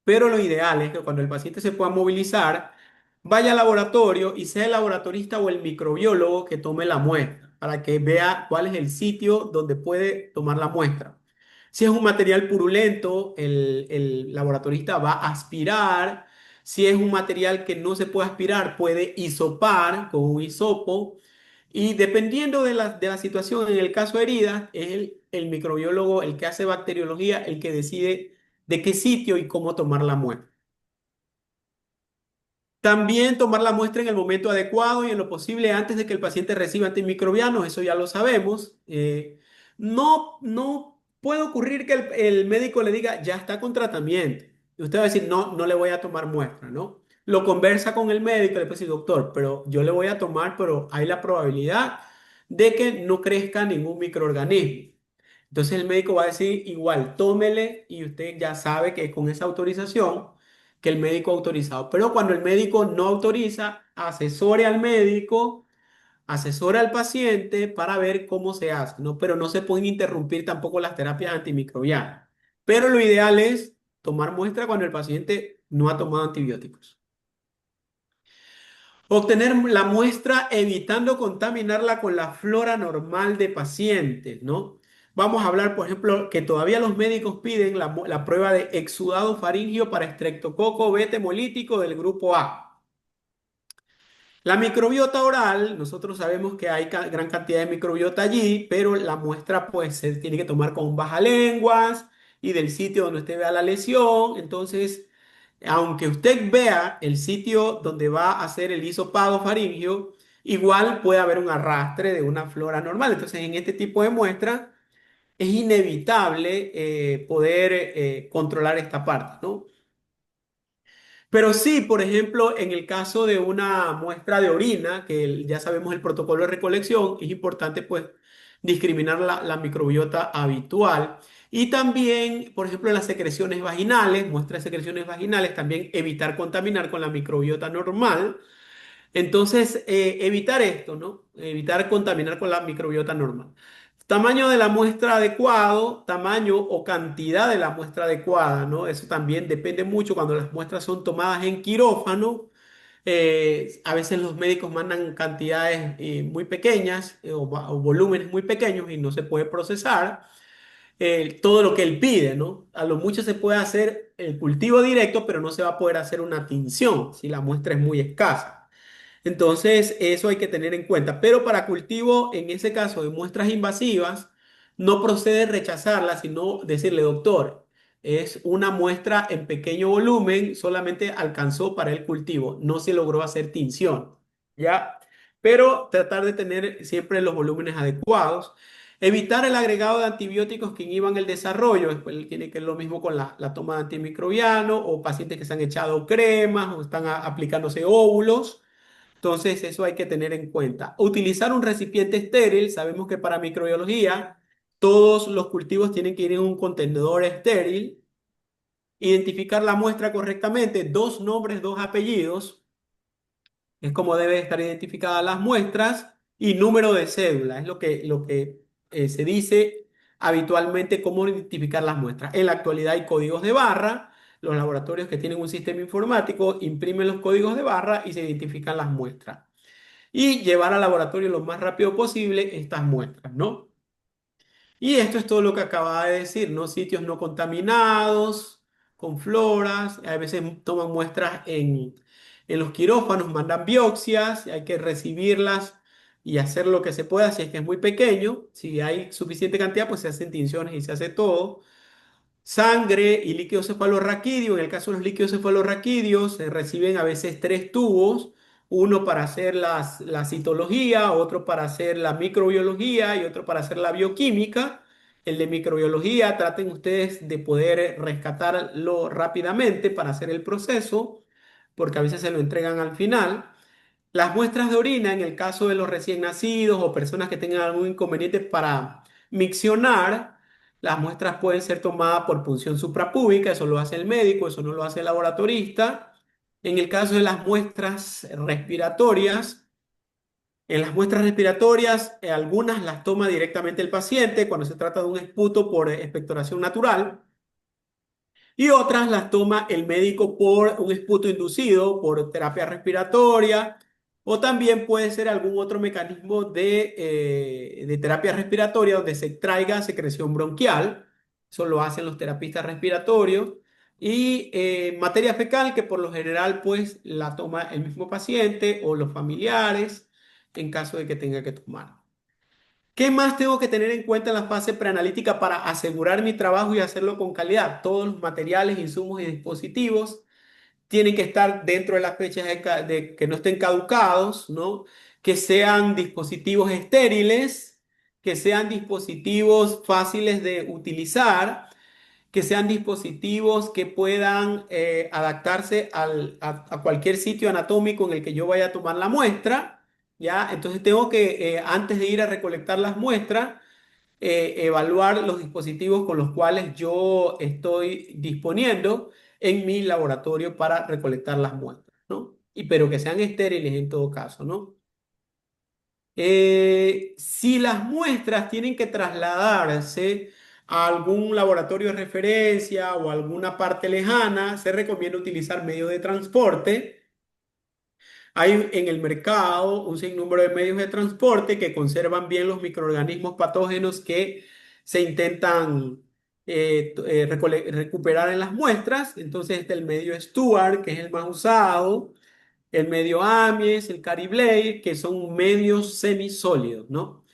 pero lo ideal es que cuando el paciente se pueda movilizar, vaya al laboratorio y sea el laboratorista o el microbiólogo que tome la muestra para que vea cuál es el sitio donde puede tomar la muestra. Si es un material purulento, el laboratorista va a aspirar. Si es un material que no se puede aspirar, puede hisopar con un hisopo. Y dependiendo de la situación, en el caso de heridas, es el microbiólogo el que hace bacteriología, el que decide de qué sitio y cómo tomar la muestra. También tomar la muestra en el momento adecuado y en lo posible antes de que el paciente reciba antimicrobianos, eso ya lo sabemos. No puede ocurrir que el médico le diga, ya está con tratamiento. Y usted va a decir, no, no le voy a tomar muestra, ¿no? Lo conversa con el médico y le puede decir, doctor, pero yo le voy a tomar, pero hay la probabilidad de que no crezca ningún microorganismo. Entonces el médico va a decir, igual, tómele y usted ya sabe que con esa autorización que el médico ha autorizado. Pero cuando el médico no autoriza, asesore al médico, asesore al paciente para ver cómo se hace, ¿no? Pero no se pueden interrumpir tampoco las terapias antimicrobianas. Pero lo ideal es tomar muestra cuando el paciente no ha tomado antibióticos. Obtener la muestra evitando contaminarla con la flora normal de pacientes, ¿no? Vamos a hablar, por ejemplo, que todavía los médicos piden la prueba de exudado faríngeo para estreptococo beta hemolítico del grupo A. La microbiota oral, nosotros sabemos que hay gran cantidad de microbiota allí, pero la muestra pues se tiene que tomar con bajalenguas y del sitio donde usted vea la lesión. Entonces, aunque usted vea el sitio donde va a hacer el hisopado faríngeo, igual puede haber un arrastre de una flora normal. Entonces, en este tipo de muestras es inevitable poder controlar esta parte, ¿no? Pero sí, por ejemplo, en el caso de una muestra de orina, que ya sabemos el protocolo de recolección, es importante pues discriminar la microbiota habitual. Y también, por ejemplo, en las secreciones vaginales, muestras de secreciones vaginales, también evitar contaminar con la microbiota normal. Entonces, evitar esto, ¿no? Evitar contaminar con la microbiota normal. Tamaño de la muestra adecuado, tamaño o cantidad de la muestra adecuada, ¿no? Eso también depende mucho cuando las muestras son tomadas en quirófano. A veces los médicos mandan cantidades muy pequeñas o volúmenes muy pequeños y no se puede procesar todo lo que él pide, ¿no? A lo mucho se puede hacer el cultivo directo, pero no se va a poder hacer una tinción si la muestra es muy escasa. Entonces, eso hay que tener en cuenta. Pero para cultivo, en ese caso de muestras invasivas, no procede rechazarla, sino decirle, doctor, es una muestra en pequeño volumen, solamente alcanzó para el cultivo, no se logró hacer tinción, ¿ya? Pero tratar de tener siempre los volúmenes adecuados. Evitar el agregado de antibióticos que inhiban el desarrollo. Después tiene que ver lo mismo con la toma de antimicrobiano o pacientes que se han echado cremas o están aplicándose óvulos. Entonces, eso hay que tener en cuenta. Utilizar un recipiente estéril. Sabemos que para microbiología todos los cultivos tienen que ir en un contenedor estéril. Identificar la muestra correctamente. Dos nombres, dos apellidos. Es como deben estar identificadas las muestras y número de cédula. Es lo que se dice habitualmente cómo identificar las muestras. En la actualidad hay códigos de barra. Los laboratorios que tienen un sistema informático imprimen los códigos de barra y se identifican las muestras y llevar al laboratorio lo más rápido posible estas muestras, ¿no? Y esto es todo lo que acababa de decir, ¿no? Sitios no contaminados, con floras, a veces toman muestras en los quirófanos, mandan biopsias, hay que recibirlas y hacer lo que se pueda si es que es muy pequeño. Si hay suficiente cantidad, pues se hacen tinciones y se hace todo. Sangre y líquido cefalorraquídeo. En el caso de los líquidos cefalorraquídeos, se reciben a veces tres tubos, uno para hacer la citología, otro para hacer la microbiología y otro para hacer la bioquímica. El de microbiología, traten ustedes de poder rescatarlo rápidamente para hacer el proceso, porque a veces se lo entregan al final. Las muestras de orina, en el caso de los recién nacidos o personas que tengan algún inconveniente para miccionar, las muestras pueden ser tomadas por punción suprapúbica, eso lo hace el médico, eso no lo hace el laboratorista. En el caso de las muestras respiratorias, en las muestras respiratorias, algunas las toma directamente el paciente cuando se trata de un esputo por expectoración natural. Y otras las toma el médico por un esputo inducido, por terapia respiratoria, o también puede ser algún otro mecanismo de terapia respiratoria donde se extraiga secreción bronquial. Eso lo hacen los terapistas respiratorios. Y materia fecal que por lo general pues la toma el mismo paciente o los familiares en caso de que tenga que tomar. ¿Qué más tengo que tener en cuenta en la fase preanalítica para asegurar mi trabajo y hacerlo con calidad? Todos los materiales, insumos y dispositivos tienen que estar dentro de las fechas de que no estén caducados, ¿no? Que sean dispositivos estériles, que sean dispositivos fáciles de utilizar, que sean dispositivos que puedan adaptarse a cualquier sitio anatómico en el que yo vaya a tomar la muestra, ¿ya? Entonces tengo que, antes de ir a recolectar las muestras, evaluar los dispositivos con los cuales yo estoy disponiendo en mi laboratorio para recolectar las muestras, ¿no? Y pero que sean estériles en todo caso, ¿no? Si las muestras tienen que trasladarse a algún laboratorio de referencia o a alguna parte lejana, se recomienda utilizar medios de transporte. Hay en el mercado un sinnúmero de medios de transporte que conservan bien los microorganismos patógenos que se intentan recuperar en las muestras. Entonces, está el medio Stuart, que es el más usado, el medio Amies, el Cariblade, que son medios semisólidos, ¿no?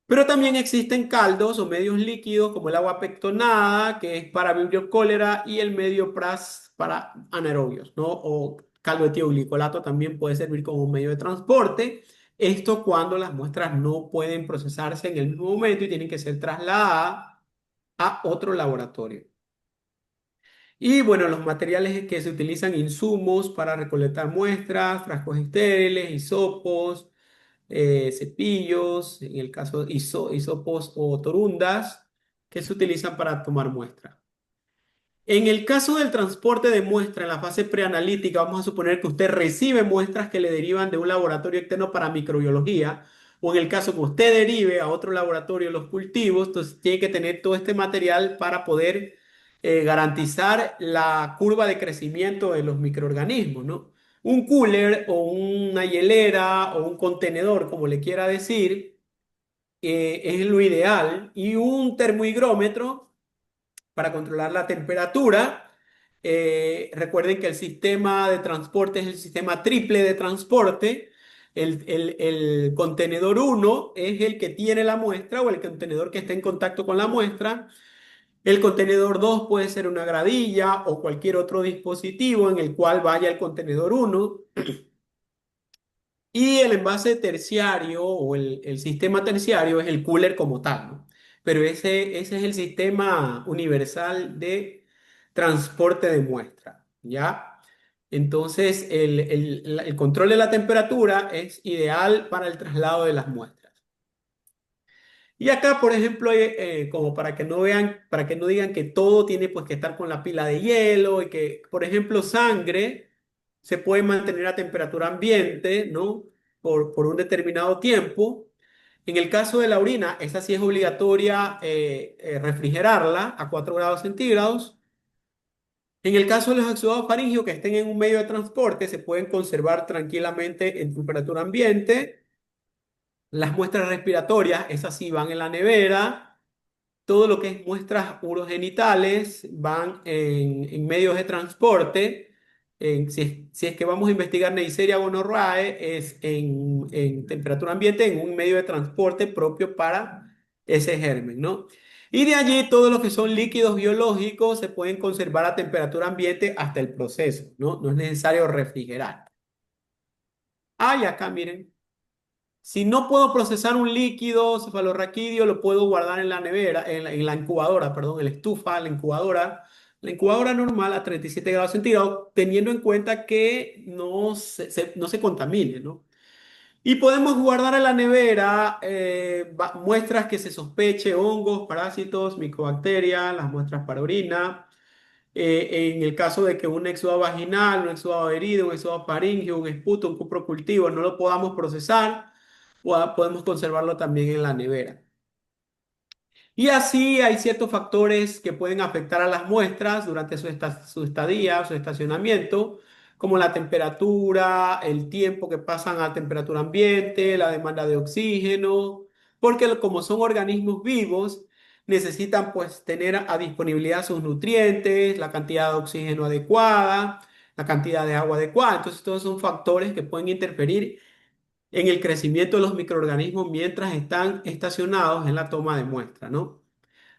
Pero también existen caldos o medios líquidos como el agua pectonada, que es para Vibrio cólera, y el medio PRAS para anaerobios, ¿no? O caldo de tioglicolato también puede servir como un medio de transporte. Esto cuando las muestras no pueden procesarse en el mismo momento y tienen que ser trasladadas a otro laboratorio. Y bueno, los materiales que se utilizan, insumos para recolectar muestras, frascos estériles, hisopos, cepillos, en el caso de hisopos o torundas, que se utilizan para tomar muestras. En el caso del transporte de muestra en la fase preanalítica, vamos a suponer que usted recibe muestras que le derivan de un laboratorio externo para microbiología, o en el caso que usted derive a otro laboratorio los cultivos, entonces tiene que tener todo este material para poder garantizar la curva de crecimiento de los microorganismos, ¿no? Un cooler o una hielera o un contenedor, como le quiera decir, es lo ideal, y un termohigrómetro para controlar la temperatura. Recuerden que el sistema de transporte es el sistema triple de transporte. El contenedor uno es el que tiene la muestra o el contenedor que está en contacto con la muestra. El contenedor 2 puede ser una gradilla o cualquier otro dispositivo en el cual vaya el contenedor uno. Y el envase terciario o el sistema terciario es el cooler como tal, ¿no? Pero ese es el sistema universal de transporte de muestra, ¿ya? Entonces, el control de la temperatura es ideal para el traslado de las muestras. Y acá, por ejemplo, como para que no vean, para que no digan que todo tiene pues que estar con la pila de hielo y que, por ejemplo, sangre se puede mantener a temperatura ambiente, ¿no? Por un determinado tiempo. En el caso de la orina, esa sí es obligatoria refrigerarla a 4 grados centígrados. En el caso de los exudados faríneos que estén en un medio de transporte, se pueden conservar tranquilamente en temperatura ambiente. Las muestras respiratorias, esas sí van en la nevera. Todo lo que es muestras urogenitales van en medios de transporte. Si es que vamos a investigar Neisseria gonorrhoeae, es en temperatura ambiente, en un medio de transporte propio para ese germen, ¿no? Y de allí todos los que son líquidos biológicos se pueden conservar a temperatura ambiente hasta el proceso, ¿no? No es necesario refrigerar. Ah, y acá miren. Si no puedo procesar un líquido cefalorraquídeo, lo puedo guardar en la nevera, en la incubadora, perdón, en la estufa, la incubadora normal a 37 grados centígrados, teniendo en cuenta que no se contamine, ¿no? Y podemos guardar en la nevera muestras que se sospeche, hongos, parásitos, micobacterias, las muestras para orina. En el caso de que un exudado vaginal, un exudado herido, un exudado faríngeo, un esputo, un cuprocultivo no lo podamos procesar, podemos conservarlo también en la nevera. Y así hay ciertos factores que pueden afectar a las muestras durante su estadía, su estacionamiento, como la temperatura, el tiempo que pasan a temperatura ambiente, la demanda de oxígeno, porque como son organismos vivos, necesitan pues tener a disponibilidad sus nutrientes, la cantidad de oxígeno adecuada, la cantidad de agua adecuada. Entonces, todos son factores que pueden interferir en el crecimiento de los microorganismos mientras están estacionados en la toma de muestra, ¿no?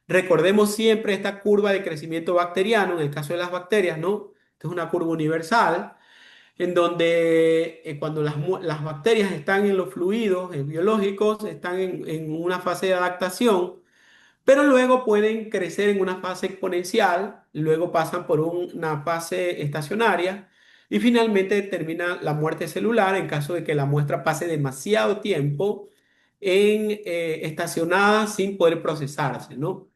Recordemos siempre esta curva de crecimiento bacteriano, en el caso de las bacterias, ¿no? Esta es una curva universal, en donde cuando las bacterias están en los fluidos biológicos, están en una fase de adaptación, pero luego pueden crecer en una fase exponencial, luego pasan por una fase estacionaria y finalmente termina la muerte celular en caso de que la muestra pase demasiado tiempo estacionada sin poder procesarse, ¿no?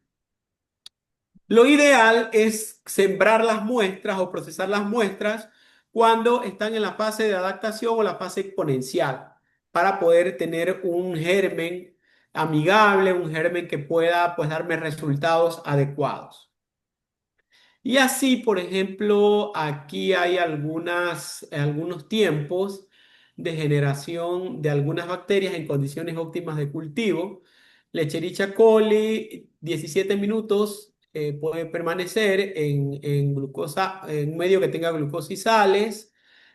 Lo ideal es sembrar las muestras o procesar las muestras cuando están en la fase de adaptación o la fase exponencial para poder tener un germen amigable, un germen que pueda pues darme resultados adecuados. Y así, por ejemplo, aquí hay algunos tiempos de generación de algunas bacterias en condiciones óptimas de cultivo. Lecherichia coli, 17 minutos puede permanecer en glucosa, en un medio que tenga glucosa y sales.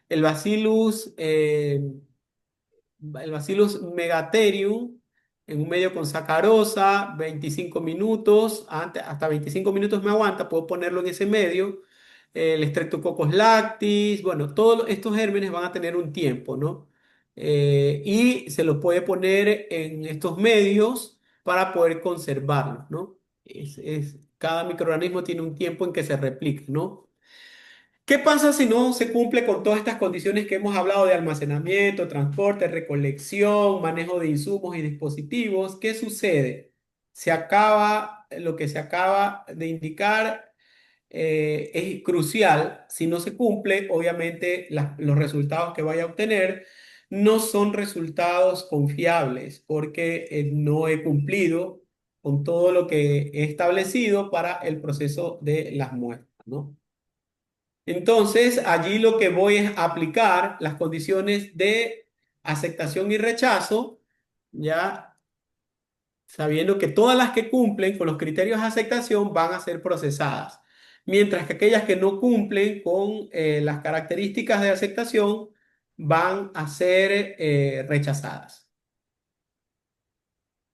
El Bacillus megaterium en un medio con sacarosa, 25 minutos, hasta 25 minutos me aguanta, puedo ponerlo en ese medio. El Streptococcus lactis, bueno, todos estos gérmenes van a tener un tiempo, ¿no? Y se los puede poner en estos medios para poder conservarlos, ¿no? Cada microorganismo tiene un tiempo en que se replica, ¿no? ¿Qué pasa si no se cumple con todas estas condiciones que hemos hablado de almacenamiento, transporte, recolección, manejo de insumos y dispositivos? ¿Qué sucede? Se acaba, lo que se acaba de indicar es crucial. Si no se cumple, obviamente los resultados que vaya a obtener no son resultados confiables porque no he cumplido con todo lo que he establecido para el proceso de las muestras, ¿no? Entonces, allí lo que voy es aplicar las condiciones de aceptación y rechazo, ya sabiendo que todas las que cumplen con los criterios de aceptación van a ser procesadas, mientras que aquellas que no cumplen con las características de aceptación van a ser rechazadas.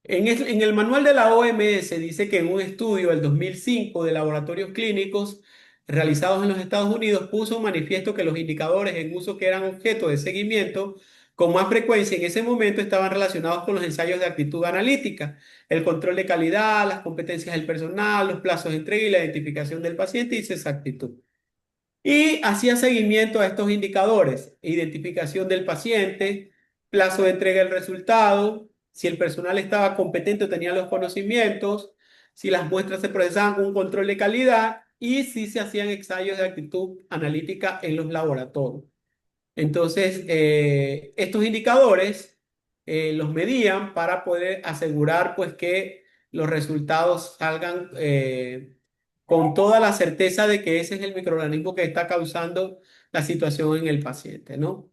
En el manual de la OMS dice que en un estudio del 2005 de laboratorios clínicos realizados en los Estados Unidos puso en manifiesto que los indicadores en uso que eran objeto de seguimiento con más frecuencia en ese momento estaban relacionados con los ensayos de actitud analítica, el control de calidad, las competencias del personal, los plazos de entrega y la identificación del paciente y su exactitud. Y hacía seguimiento a estos indicadores, identificación del paciente, plazo de entrega del resultado, si el personal estaba competente o tenía los conocimientos, si las muestras se procesaban con un control de calidad y si se hacían ensayos de actitud analítica en los laboratorios. Entonces, estos indicadores los medían para poder asegurar pues que los resultados salgan con toda la certeza de que ese es el microorganismo que está causando la situación en el paciente, ¿no?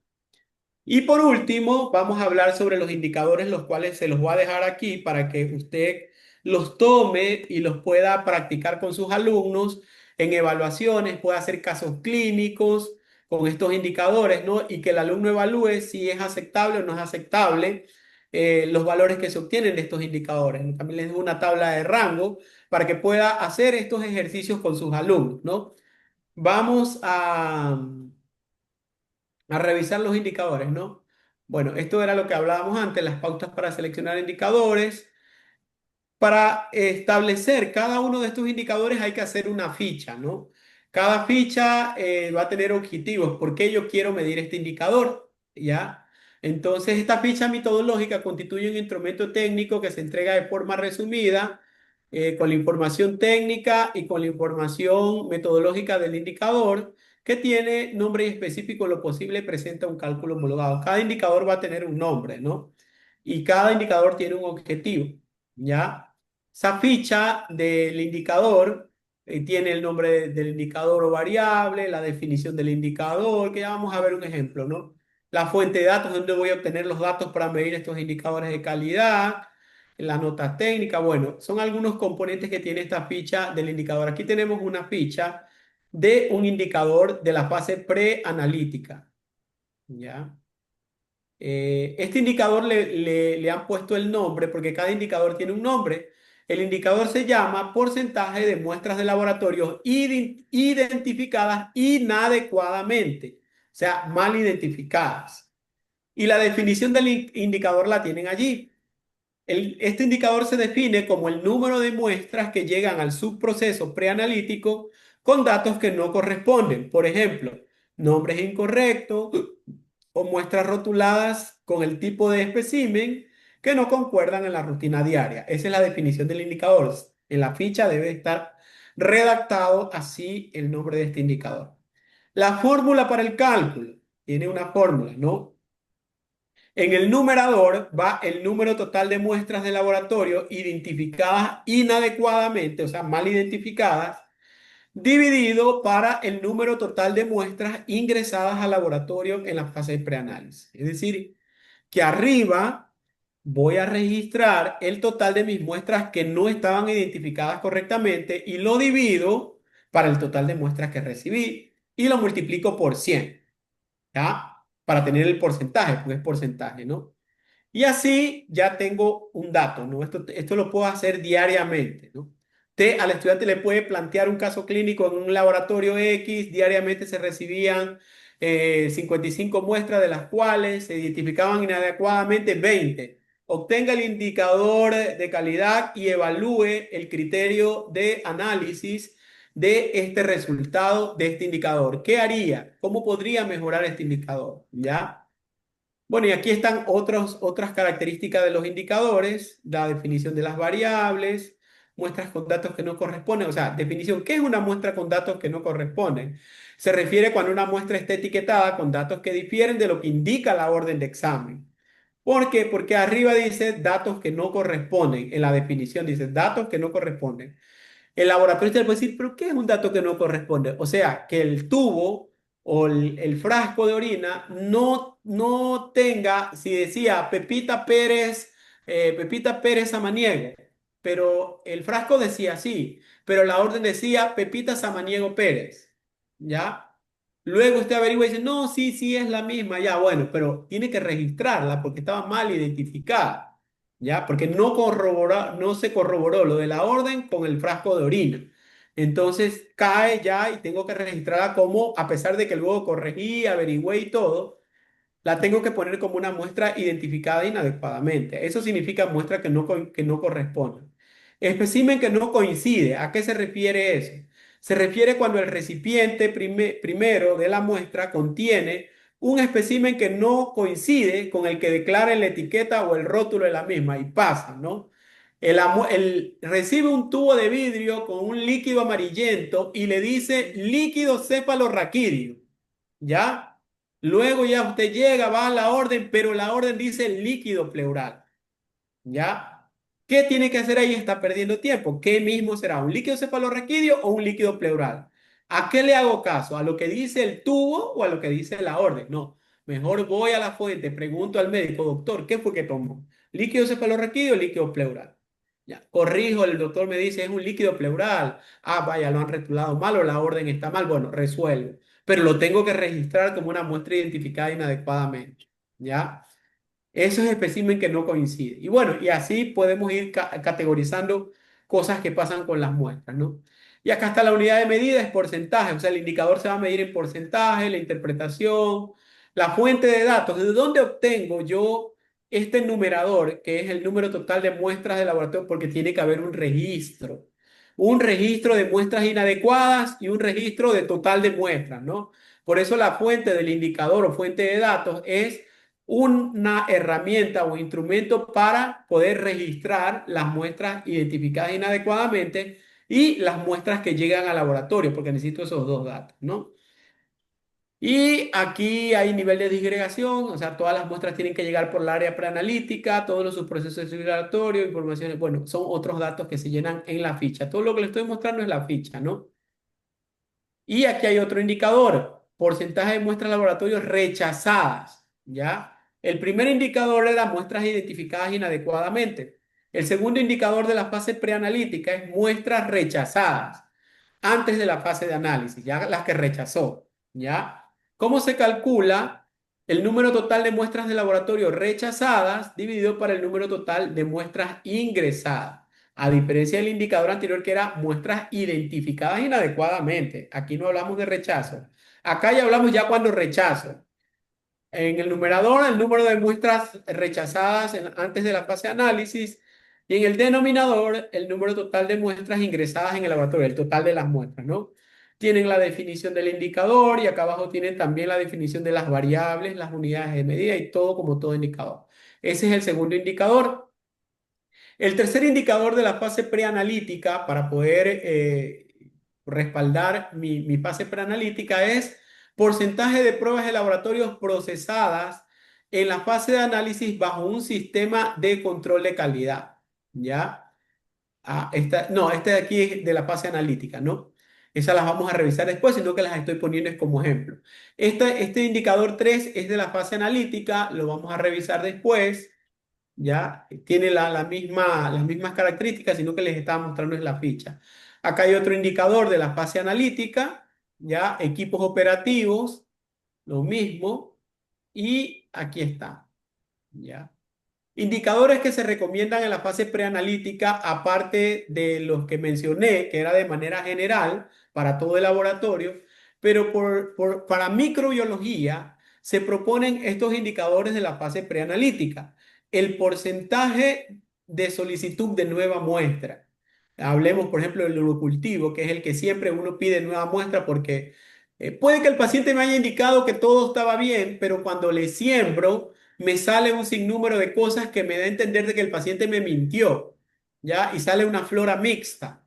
Y por último, vamos a hablar sobre los indicadores, los cuales se los voy a dejar aquí para que usted los tome y los pueda practicar con sus alumnos en evaluaciones, pueda hacer casos clínicos con estos indicadores, ¿no? Y que el alumno evalúe si es aceptable o no es aceptable los valores que se obtienen de estos indicadores. También les doy una tabla de rango para que pueda hacer estos ejercicios con sus alumnos, ¿no? Vamos a revisar los indicadores, ¿no? Bueno, esto era lo que hablábamos antes, las pautas para seleccionar indicadores. Para establecer cada uno de estos indicadores hay que hacer una ficha, ¿no? Cada ficha va a tener objetivos. ¿Por qué yo quiero medir este indicador? ¿Ya? Entonces, esta ficha metodológica constituye un instrumento técnico que se entrega de forma resumida con la información técnica y con la información metodológica del indicador que tiene nombre específico en lo posible presenta un cálculo homologado. Cada indicador va a tener un nombre, ¿no? Y cada indicador tiene un objetivo, ¿ya? Esa ficha del indicador tiene el nombre del indicador o variable, la definición del indicador, que ya vamos a ver un ejemplo, ¿no? La fuente de datos, donde voy a obtener los datos para medir estos indicadores de calidad, la nota técnica. Bueno, son algunos componentes que tiene esta ficha del indicador. Aquí tenemos una ficha de un indicador de la fase preanalítica. ¿Ya? Este indicador le han puesto el nombre porque cada indicador tiene un nombre. El indicador se llama porcentaje de muestras de laboratorio identificadas inadecuadamente, o sea, mal identificadas. Y la definición del indicador la tienen allí. Este indicador se define como el número de muestras que llegan al subproceso preanalítico con datos que no corresponden. Por ejemplo, nombres incorrectos o muestras rotuladas con el tipo de espécimen que no concuerdan en la rutina diaria. Esa es la definición del indicador. En la ficha debe estar redactado así el nombre de este indicador. La fórmula para el cálculo tiene una fórmula, ¿no? En el numerador va el número total de muestras de laboratorio identificadas inadecuadamente, o sea, mal identificadas, dividido para el número total de muestras ingresadas al laboratorio en la fase de preanálisis. Es decir, que arriba voy a registrar el total de mis muestras que no estaban identificadas correctamente y lo divido para el total de muestras que recibí y lo multiplico por 100, ¿ya? Para tener el porcentaje, porque es porcentaje, ¿no? Y así ya tengo un dato, ¿no? Esto lo puedo hacer diariamente, ¿no? Usted al estudiante le puede plantear un caso clínico en un laboratorio X, diariamente se recibían 55 muestras, de las cuales se identificaban inadecuadamente 20. Obtenga el indicador de calidad y evalúe el criterio de análisis de este resultado, de este indicador. ¿Qué haría? ¿Cómo podría mejorar este indicador? ¿Ya? Bueno, y aquí están otras características de los indicadores, la definición de las variables, muestras con datos que no corresponden, o sea, definición, ¿qué es una muestra con datos que no corresponden? Se refiere cuando una muestra está etiquetada con datos que difieren de lo que indica la orden de examen. ¿Por qué? Porque arriba dice datos que no corresponden, en la definición dice datos que no corresponden. El laboratorista le puede decir, pero ¿qué es un dato que no corresponde? O sea, que el tubo o el frasco de orina no tenga, si decía Pepita Pérez Samaniego, pero el frasco decía así, pero la orden decía Pepita Samaniego Pérez, ¿ya? Luego usted averigua y dice, no, sí, sí, es la misma, ya, bueno, pero tiene que registrarla porque estaba mal identificada. ¿Ya? Porque no se corroboró lo de la orden con el frasco de orina. Entonces cae ya y tengo que registrarla como, a pesar de que luego corregí, averigüé y todo, la tengo que poner como una muestra identificada inadecuadamente. Eso significa muestra que no corresponde. Espécimen que no coincide. ¿A qué se refiere eso? Se refiere cuando el recipiente primero de la muestra contiene un espécimen que no coincide con el que declara en la etiqueta o el rótulo de la misma y pasa, ¿no? Recibe un tubo de vidrio con un líquido amarillento y le dice líquido cefalorraquídeo, ¿ya? Luego ya usted llega, va a la orden, pero la orden dice líquido pleural. ¿Ya? ¿Qué tiene que hacer ahí? Está perdiendo tiempo. ¿Qué mismo será? ¿Un líquido cefalorraquídeo o un líquido pleural? ¿A qué le hago caso? ¿A lo que dice el tubo o a lo que dice la orden? No. Mejor voy a la fuente, pregunto al médico, doctor, ¿qué fue que tomó? ¿Líquido cefalorraquídeo o líquido pleural? Ya, corrijo, el doctor me dice, es un líquido pleural. Ah, vaya, lo han retulado mal o la orden está mal. Bueno, resuelvo. Pero lo tengo que registrar como una muestra identificada inadecuadamente. ¿Ya? Eso es espécimen que no coincide. Y bueno, y así podemos ir categorizando cosas que pasan con las muestras, ¿no? Y acá está la unidad de medida, es porcentaje, o sea, el indicador se va a medir en porcentaje, la interpretación, la fuente de datos. ¿De dónde obtengo yo este numerador, que es el número total de muestras de laboratorio? Porque tiene que haber un registro. Un registro de muestras inadecuadas y un registro de total de muestras, ¿no? Por eso la fuente del indicador o fuente de datos es una herramienta o instrumento para poder registrar las muestras identificadas inadecuadamente y las muestras que llegan al laboratorio, porque necesito esos dos datos, ¿no? Y aquí hay nivel de disgregación, o sea, todas las muestras tienen que llegar por el área preanalítica, todos los subprocesos circulatorios, informaciones, bueno, son otros datos que se llenan en la ficha. Todo lo que le estoy mostrando es la ficha, ¿no? Y aquí hay otro indicador, porcentaje de muestras laboratorios rechazadas, ¿ya? El primer indicador era muestras identificadas inadecuadamente. El segundo indicador de la fase preanalítica es muestras rechazadas antes de la fase de análisis, ya las que rechazó, ¿ya? ¿Cómo se calcula el número total de muestras de laboratorio rechazadas dividido por el número total de muestras ingresadas? A diferencia del indicador anterior que era muestras identificadas inadecuadamente. Aquí no hablamos de rechazo. Acá ya hablamos ya cuando rechazo. En el numerador, el número de muestras rechazadas antes de la fase de análisis. Y en el denominador, el número total de muestras ingresadas en el laboratorio, el total de las muestras, ¿no? Tienen la definición del indicador y acá abajo tienen también la definición de las variables, las unidades de medida y todo como todo indicador. Ese es el segundo indicador. El tercer indicador de la fase preanalítica para poder respaldar mi fase preanalítica es porcentaje de pruebas de laboratorios procesadas en la fase de análisis bajo un sistema de control de calidad. ¿Ya? No, esta de aquí es de la fase analítica, ¿no? Esas las vamos a revisar después, sino que las estoy poniendo es como ejemplo. Este indicador 3 es de la fase analítica, lo vamos a revisar después. ¿Ya? Tiene las mismas características, sino que les estaba mostrando en la ficha. Acá hay otro indicador de la fase analítica, ¿ya? Equipos operativos, lo mismo, y aquí está, ¿ya? Indicadores que se recomiendan en la fase preanalítica, aparte de los que mencioné, que era de manera general para todo el laboratorio, pero para microbiología se proponen estos indicadores de la fase preanalítica. El porcentaje de solicitud de nueva muestra. Hablemos, por ejemplo, del urocultivo, que es el que siempre uno pide nueva muestra porque puede que el paciente me haya indicado que todo estaba bien, pero cuando le siembro me sale un sinnúmero de cosas que me da a entender de que el paciente me mintió, ¿ya? Y sale una flora mixta.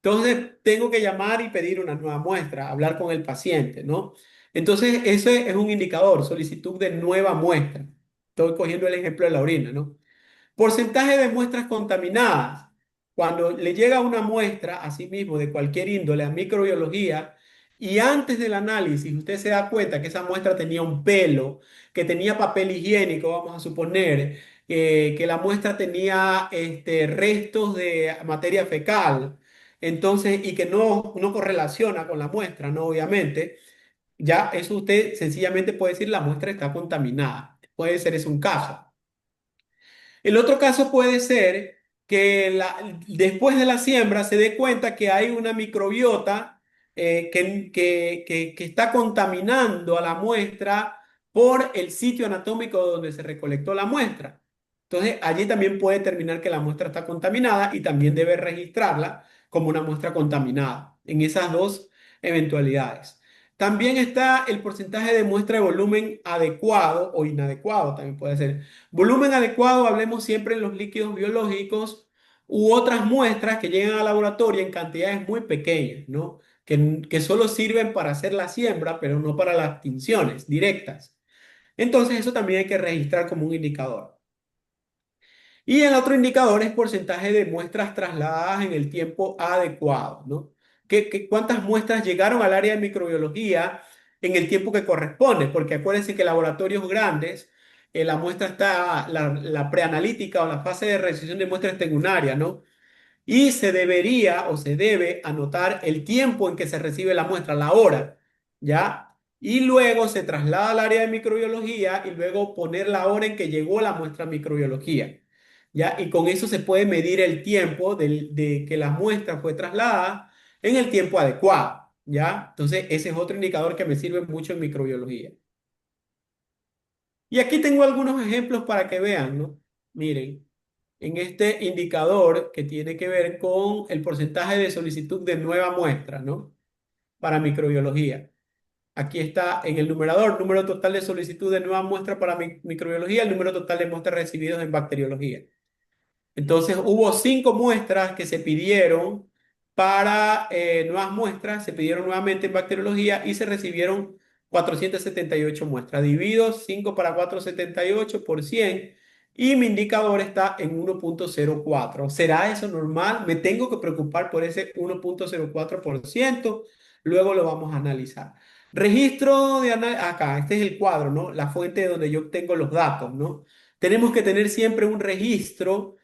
Entonces, tengo que llamar y pedir una nueva muestra, hablar con el paciente, ¿no? Entonces, ese es un indicador, solicitud de nueva muestra. Estoy cogiendo el ejemplo de la orina, ¿no? Porcentaje de muestras contaminadas. Cuando le llega una muestra, asimismo, de cualquier índole a microbiología, y antes del análisis usted se da cuenta que esa muestra tenía un pelo, que tenía papel higiénico, vamos a suponer, que la muestra tenía restos de materia fecal, entonces, y que no correlaciona con la muestra, ¿no? Obviamente, ya eso usted sencillamente puede decir la muestra está contaminada. Puede ser ese un caso. El otro caso puede ser que después de la siembra se dé cuenta que hay una microbiota que está contaminando a la muestra por el sitio anatómico donde se recolectó la muestra. Entonces, allí también puede determinar que la muestra está contaminada y también debe registrarla como una muestra contaminada en esas dos eventualidades. También está el porcentaje de muestra de volumen adecuado o inadecuado, también puede ser. Volumen adecuado, hablemos siempre en los líquidos biológicos u otras muestras que llegan al laboratorio en cantidades muy pequeñas, ¿no? Que solo sirven para hacer la siembra, pero no para las tinciones directas. Entonces, eso también hay que registrar como un indicador. Y el otro indicador es porcentaje de muestras trasladadas en el tiempo adecuado, ¿no? Cuántas muestras llegaron al área de microbiología en el tiempo que corresponde? Porque acuérdense que laboratorios grandes, la muestra está, la preanalítica o la fase de recepción de muestras está en un área, ¿no? Y se debería o se debe anotar el tiempo en que se recibe la muestra, la hora, ¿ya? Y luego se traslada al área de microbiología y luego poner la hora en que llegó la muestra a microbiología, ¿ya? Y con eso se puede medir el tiempo de que la muestra fue trasladada en el tiempo adecuado, ¿ya? Entonces, ese es otro indicador que me sirve mucho en microbiología. Y aquí tengo algunos ejemplos para que vean, ¿no? Miren en este indicador que tiene que ver con el porcentaje de solicitud de nueva muestra, ¿no? Para microbiología. Aquí está en el numerador, número total de solicitud de nueva muestra para microbiología, el número total de muestras recibidas en bacteriología. Entonces hubo 5 muestras que se pidieron para nuevas muestras, se pidieron nuevamente en bacteriología y se recibieron 478 muestras. Divido 5 para 478 por 100 y mi indicador está en 1,04. ¿Será eso normal? ¿Me tengo que preocupar por ese 1,04%? Luego lo vamos a analizar. Registro de acá, este es el cuadro, ¿no? La fuente donde yo obtengo los datos, ¿no? Tenemos que tener siempre un registro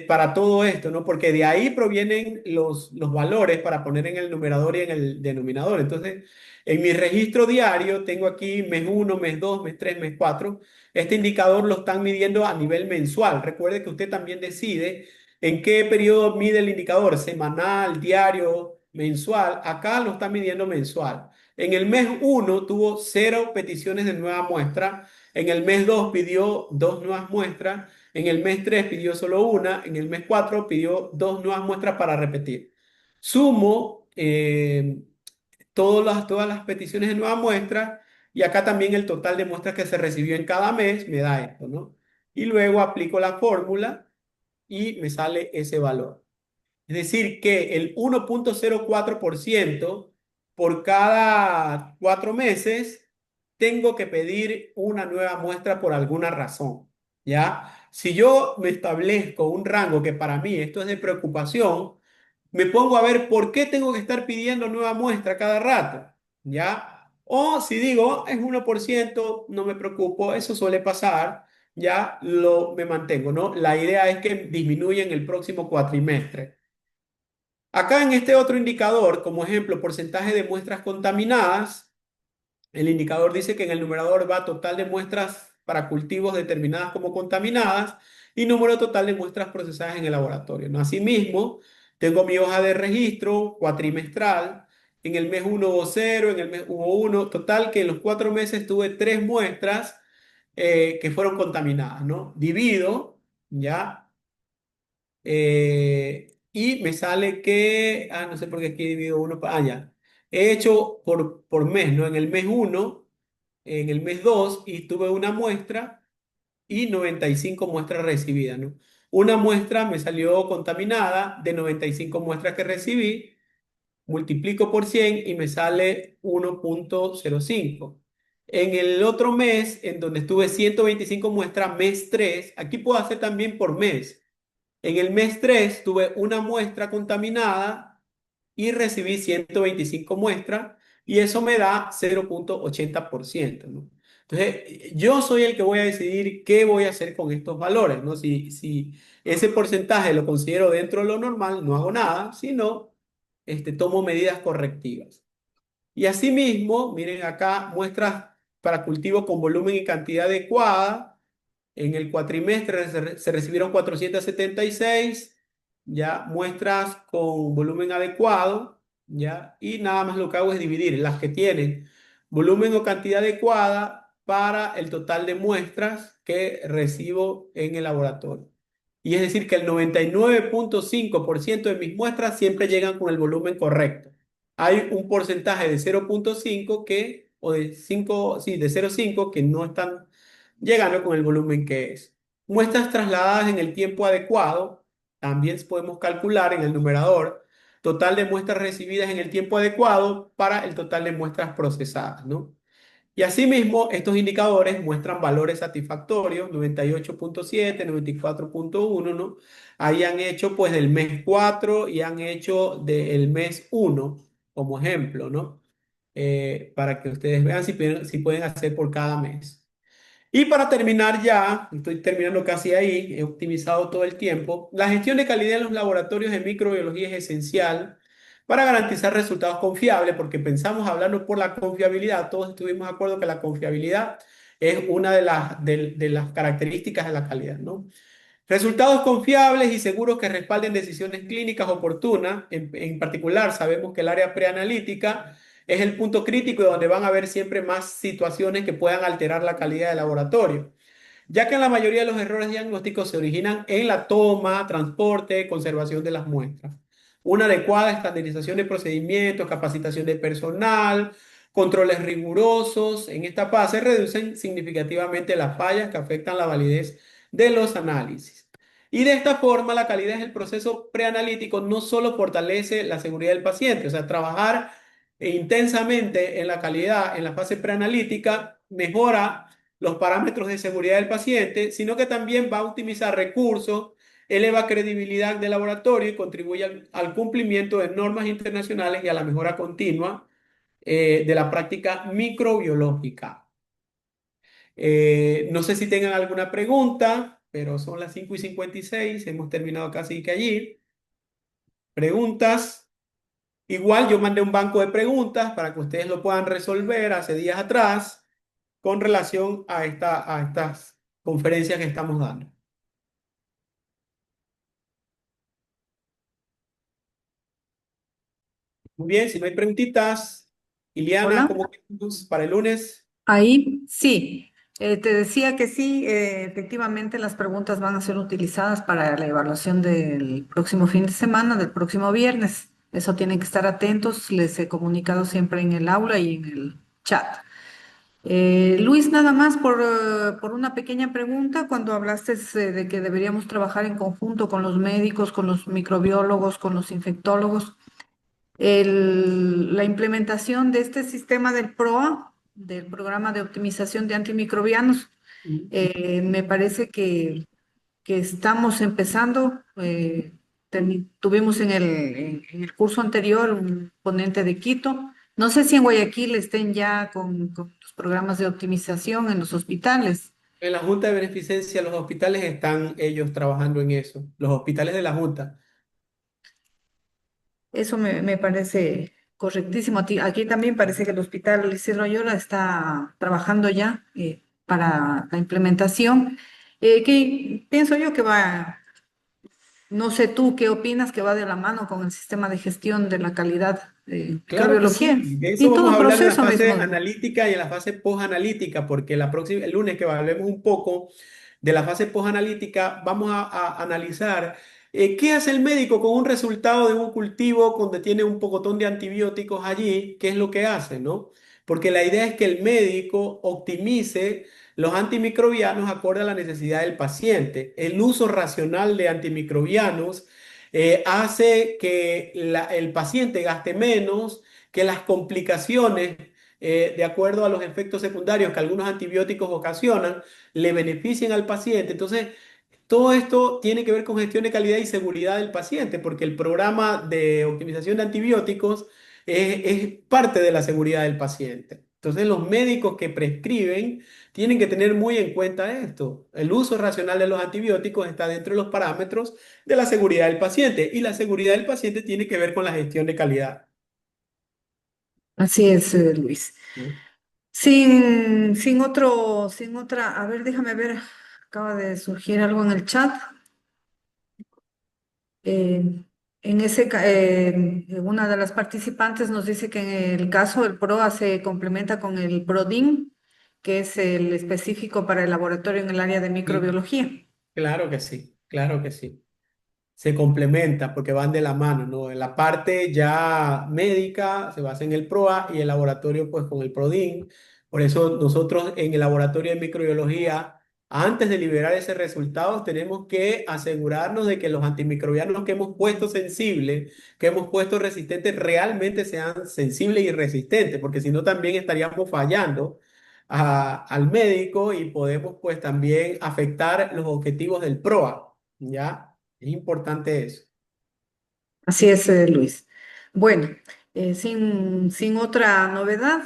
para todo esto, ¿no? Porque de ahí provienen los valores para poner en el numerador y en el denominador. Entonces, en mi registro diario tengo aquí mes uno, mes 2, mes 3, mes 4. Este indicador lo están midiendo a nivel mensual. Recuerde que usted también decide en qué periodo mide el indicador, semanal, diario, mensual. Acá lo está midiendo mensual. En el mes uno tuvo 0 peticiones de nueva muestra. En el mes 2 pidió 2 nuevas muestras. En el mes 3 pidió solo una. En el mes 4 pidió 2 nuevas muestras para repetir. Sumo todas las peticiones de nueva muestra y acá también el total de muestras que se recibió en cada mes me da esto, ¿no? Y luego aplico la fórmula y me sale ese valor. Es decir, que el 1,04% por cada 4 meses tengo que pedir una nueva muestra por alguna razón. ¿Ya? Si yo me establezco un rango que para mí esto es de preocupación, me pongo a ver por qué tengo que estar pidiendo nueva muestra cada rato. ¿Ya? O si digo, es 1%, no me preocupo, eso suele pasar, ya me mantengo, ¿no? La idea es que disminuya en el próximo cuatrimestre. Acá en este otro indicador, como ejemplo, porcentaje de muestras contaminadas, el indicador dice que en el numerador va total de muestras para cultivos determinadas como contaminadas y número total de muestras procesadas en el laboratorio, ¿no? Asimismo, tengo mi hoja de registro cuatrimestral. En el mes uno hubo 0, en el mes hubo 1. Total que en los 4 meses tuve 3 muestras que fueron contaminadas, ¿no? Divido, ¿ya? Y me sale que, no sé por qué aquí divido uno, ya. He hecho por mes, ¿no? En el mes uno, en el mes 2 y tuve una muestra y 95 muestras recibidas, ¿no? Una muestra me salió contaminada de 95 muestras que recibí, multiplico por 100 y me sale 1,05. En el otro mes, en donde estuve 125 muestras, mes 3 aquí puedo hacer también por mes. En el mes 3 tuve una muestra contaminada y recibí 125 muestras y eso me da 0,80%, ¿no? Entonces, yo soy el que voy a decidir qué voy a hacer con estos valores, ¿no? Si ese porcentaje lo considero dentro de lo normal, no hago nada, si no, tomo medidas correctivas. Y asimismo, miren acá, muestras para cultivo con volumen y cantidad adecuada. En el cuatrimestre se recibieron 476, ya, muestras con volumen adecuado, ya, y nada más lo que hago es dividir las que tienen volumen o cantidad adecuada para el total de muestras que recibo en el laboratorio. Y es decir, que el 99,5% de mis muestras siempre llegan con el volumen correcto. Hay un porcentaje de 0,5 o de 5, sí, de 0,5 que no están llegando con el volumen que es. Muestras trasladadas en el tiempo adecuado, también podemos calcular en el numerador total de muestras recibidas en el tiempo adecuado para el total de muestras procesadas, ¿no? Y asimismo, estos indicadores muestran valores satisfactorios, 98,7, 94,1, ¿no? Ahí han hecho pues del mes 4 y han hecho del mes uno como ejemplo, ¿no? Para que ustedes vean si pueden hacer por cada mes. Y para terminar ya, estoy terminando casi ahí, he optimizado todo el tiempo. La gestión de calidad en los laboratorios de microbiología es esencial para garantizar resultados confiables, porque pensamos hablando por la confiabilidad, todos estuvimos de acuerdo que la confiabilidad es una de las características de la calidad, ¿no? Resultados confiables y seguros que respalden decisiones clínicas oportunas. En particular, sabemos que el área preanalítica es el punto crítico y donde van a haber siempre más situaciones que puedan alterar la calidad del laboratorio, ya que la mayoría de los errores diagnósticos se originan en la toma, transporte, conservación de las muestras. Una adecuada estandarización de procedimientos, capacitación de personal, controles rigurosos en esta fase reducen significativamente las fallas que afectan la validez de los análisis. Y de esta forma, la calidad del proceso preanalítico no solo fortalece la seguridad del paciente, o sea, trabajar intensamente en la calidad en la fase preanalítica mejora los parámetros de seguridad del paciente, sino que también va a optimizar recursos, eleva credibilidad del laboratorio y contribuye al cumplimiento de normas internacionales y a la mejora continua de la práctica microbiológica. No sé si tengan alguna pregunta. pero son las 5:56, hemos terminado casi que allí. Preguntas. Igual yo mandé un banco de preguntas para que ustedes lo puedan resolver hace días atrás con relación a estas conferencias que estamos dando. Muy bien, si no hay preguntitas, Iliana, Hola. ¿cómo quedamos para el lunes? Ahí sí, te decía que sí, efectivamente las preguntas van a ser utilizadas para la evaluación del próximo fin de semana, del próximo viernes. Eso tienen que estar atentos, les he comunicado siempre en el aula y en el chat. Luis, nada más por una pequeña pregunta, cuando hablaste de que deberíamos trabajar en conjunto con los médicos, con los microbiólogos, con los infectólogos, la implementación de este sistema del PROA, del Programa de Optimización de Antimicrobianos, me parece que estamos empezando. Tuvimos en el curso anterior un ponente de Quito. No sé si en Guayaquil estén ya con los programas de optimización en los hospitales. En la Junta de Beneficencia, los hospitales están ellos trabajando en eso, los hospitales de la Junta. Eso me parece correctísimo. Aquí también parece que el Hospital Isidro Loyola está trabajando ya para la implementación, que pienso yo que va, no sé tú qué opinas, que va de la mano con el sistema de gestión de la calidad de Claro que microbiología sí, de eso y vamos a todo hablar en la proceso fase mismo. analítica y en la fase posanalítica, porque el lunes que hablemos un poco de la fase posanalítica, vamos a analizar qué hace el médico con un resultado de un cultivo donde tiene un pocotón de antibióticos allí, qué es lo que hace, ¿no? Porque la idea es que el médico optimice los antimicrobianos acorde a la necesidad del paciente. El uso racional de antimicrobianos hace que el paciente gaste menos, que las complicaciones, de acuerdo a los efectos secundarios que algunos antibióticos ocasionan, le beneficien al paciente. Entonces, todo esto tiene que ver con gestión de calidad y seguridad del paciente, porque el programa de optimización de antibióticos es parte de la seguridad del paciente. Entonces, los médicos que prescriben tienen que tener muy en cuenta esto. El uso racional de los antibióticos está dentro de los parámetros de la seguridad del paciente y la seguridad del paciente tiene que ver con la gestión de calidad. Así es, Luis. ¿No? Sin otra, a ver, déjame ver, acaba de surgir algo en el chat. Eh, una de las participantes nos dice que en el caso del PROA se complementa con el PRODIN, que es el específico para el laboratorio en el área de Sí, microbiología. claro que sí, claro que sí. Se complementa porque van de la mano, ¿no? En la parte ya médica se basa en el PROA y el laboratorio pues con el PRODIN. Por eso nosotros en el laboratorio de microbiología, antes de liberar ese resultado, tenemos que asegurarnos de que los antimicrobianos que hemos puesto sensibles, que hemos puesto resistentes, realmente sean sensibles y resistentes, porque si no también estaríamos fallando al médico y podemos pues también afectar los objetivos del PROA, ¿ya? Es importante eso. Así es, Luis. Bueno, sin otra novedad,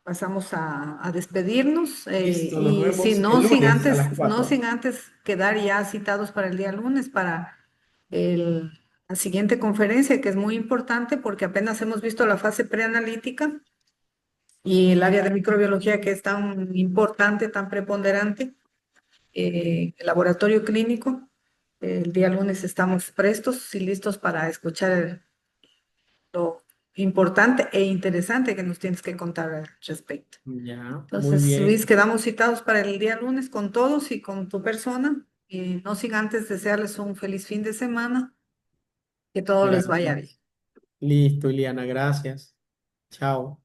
pasamos a despedirnos Listo, nos y si vemos el no sin lunes a antes, las no 4. sin antes quedar ya citados para el día lunes para el- la siguiente conferencia, que es muy importante porque apenas hemos visto la fase preanalítica y el área de microbiología que es tan importante, tan preponderante, el laboratorio clínico. El día lunes estamos prestos y listos para escuchar lo importante e interesante que nos tienes que contar al respecto. Ya, muy Entonces, Luis, bien. quedamos citados para el día lunes con todos y con tu persona. Y no sin antes desearles un feliz fin de semana, que todo les vaya Gracias. bien. Listo, Iliana, gracias. Chao.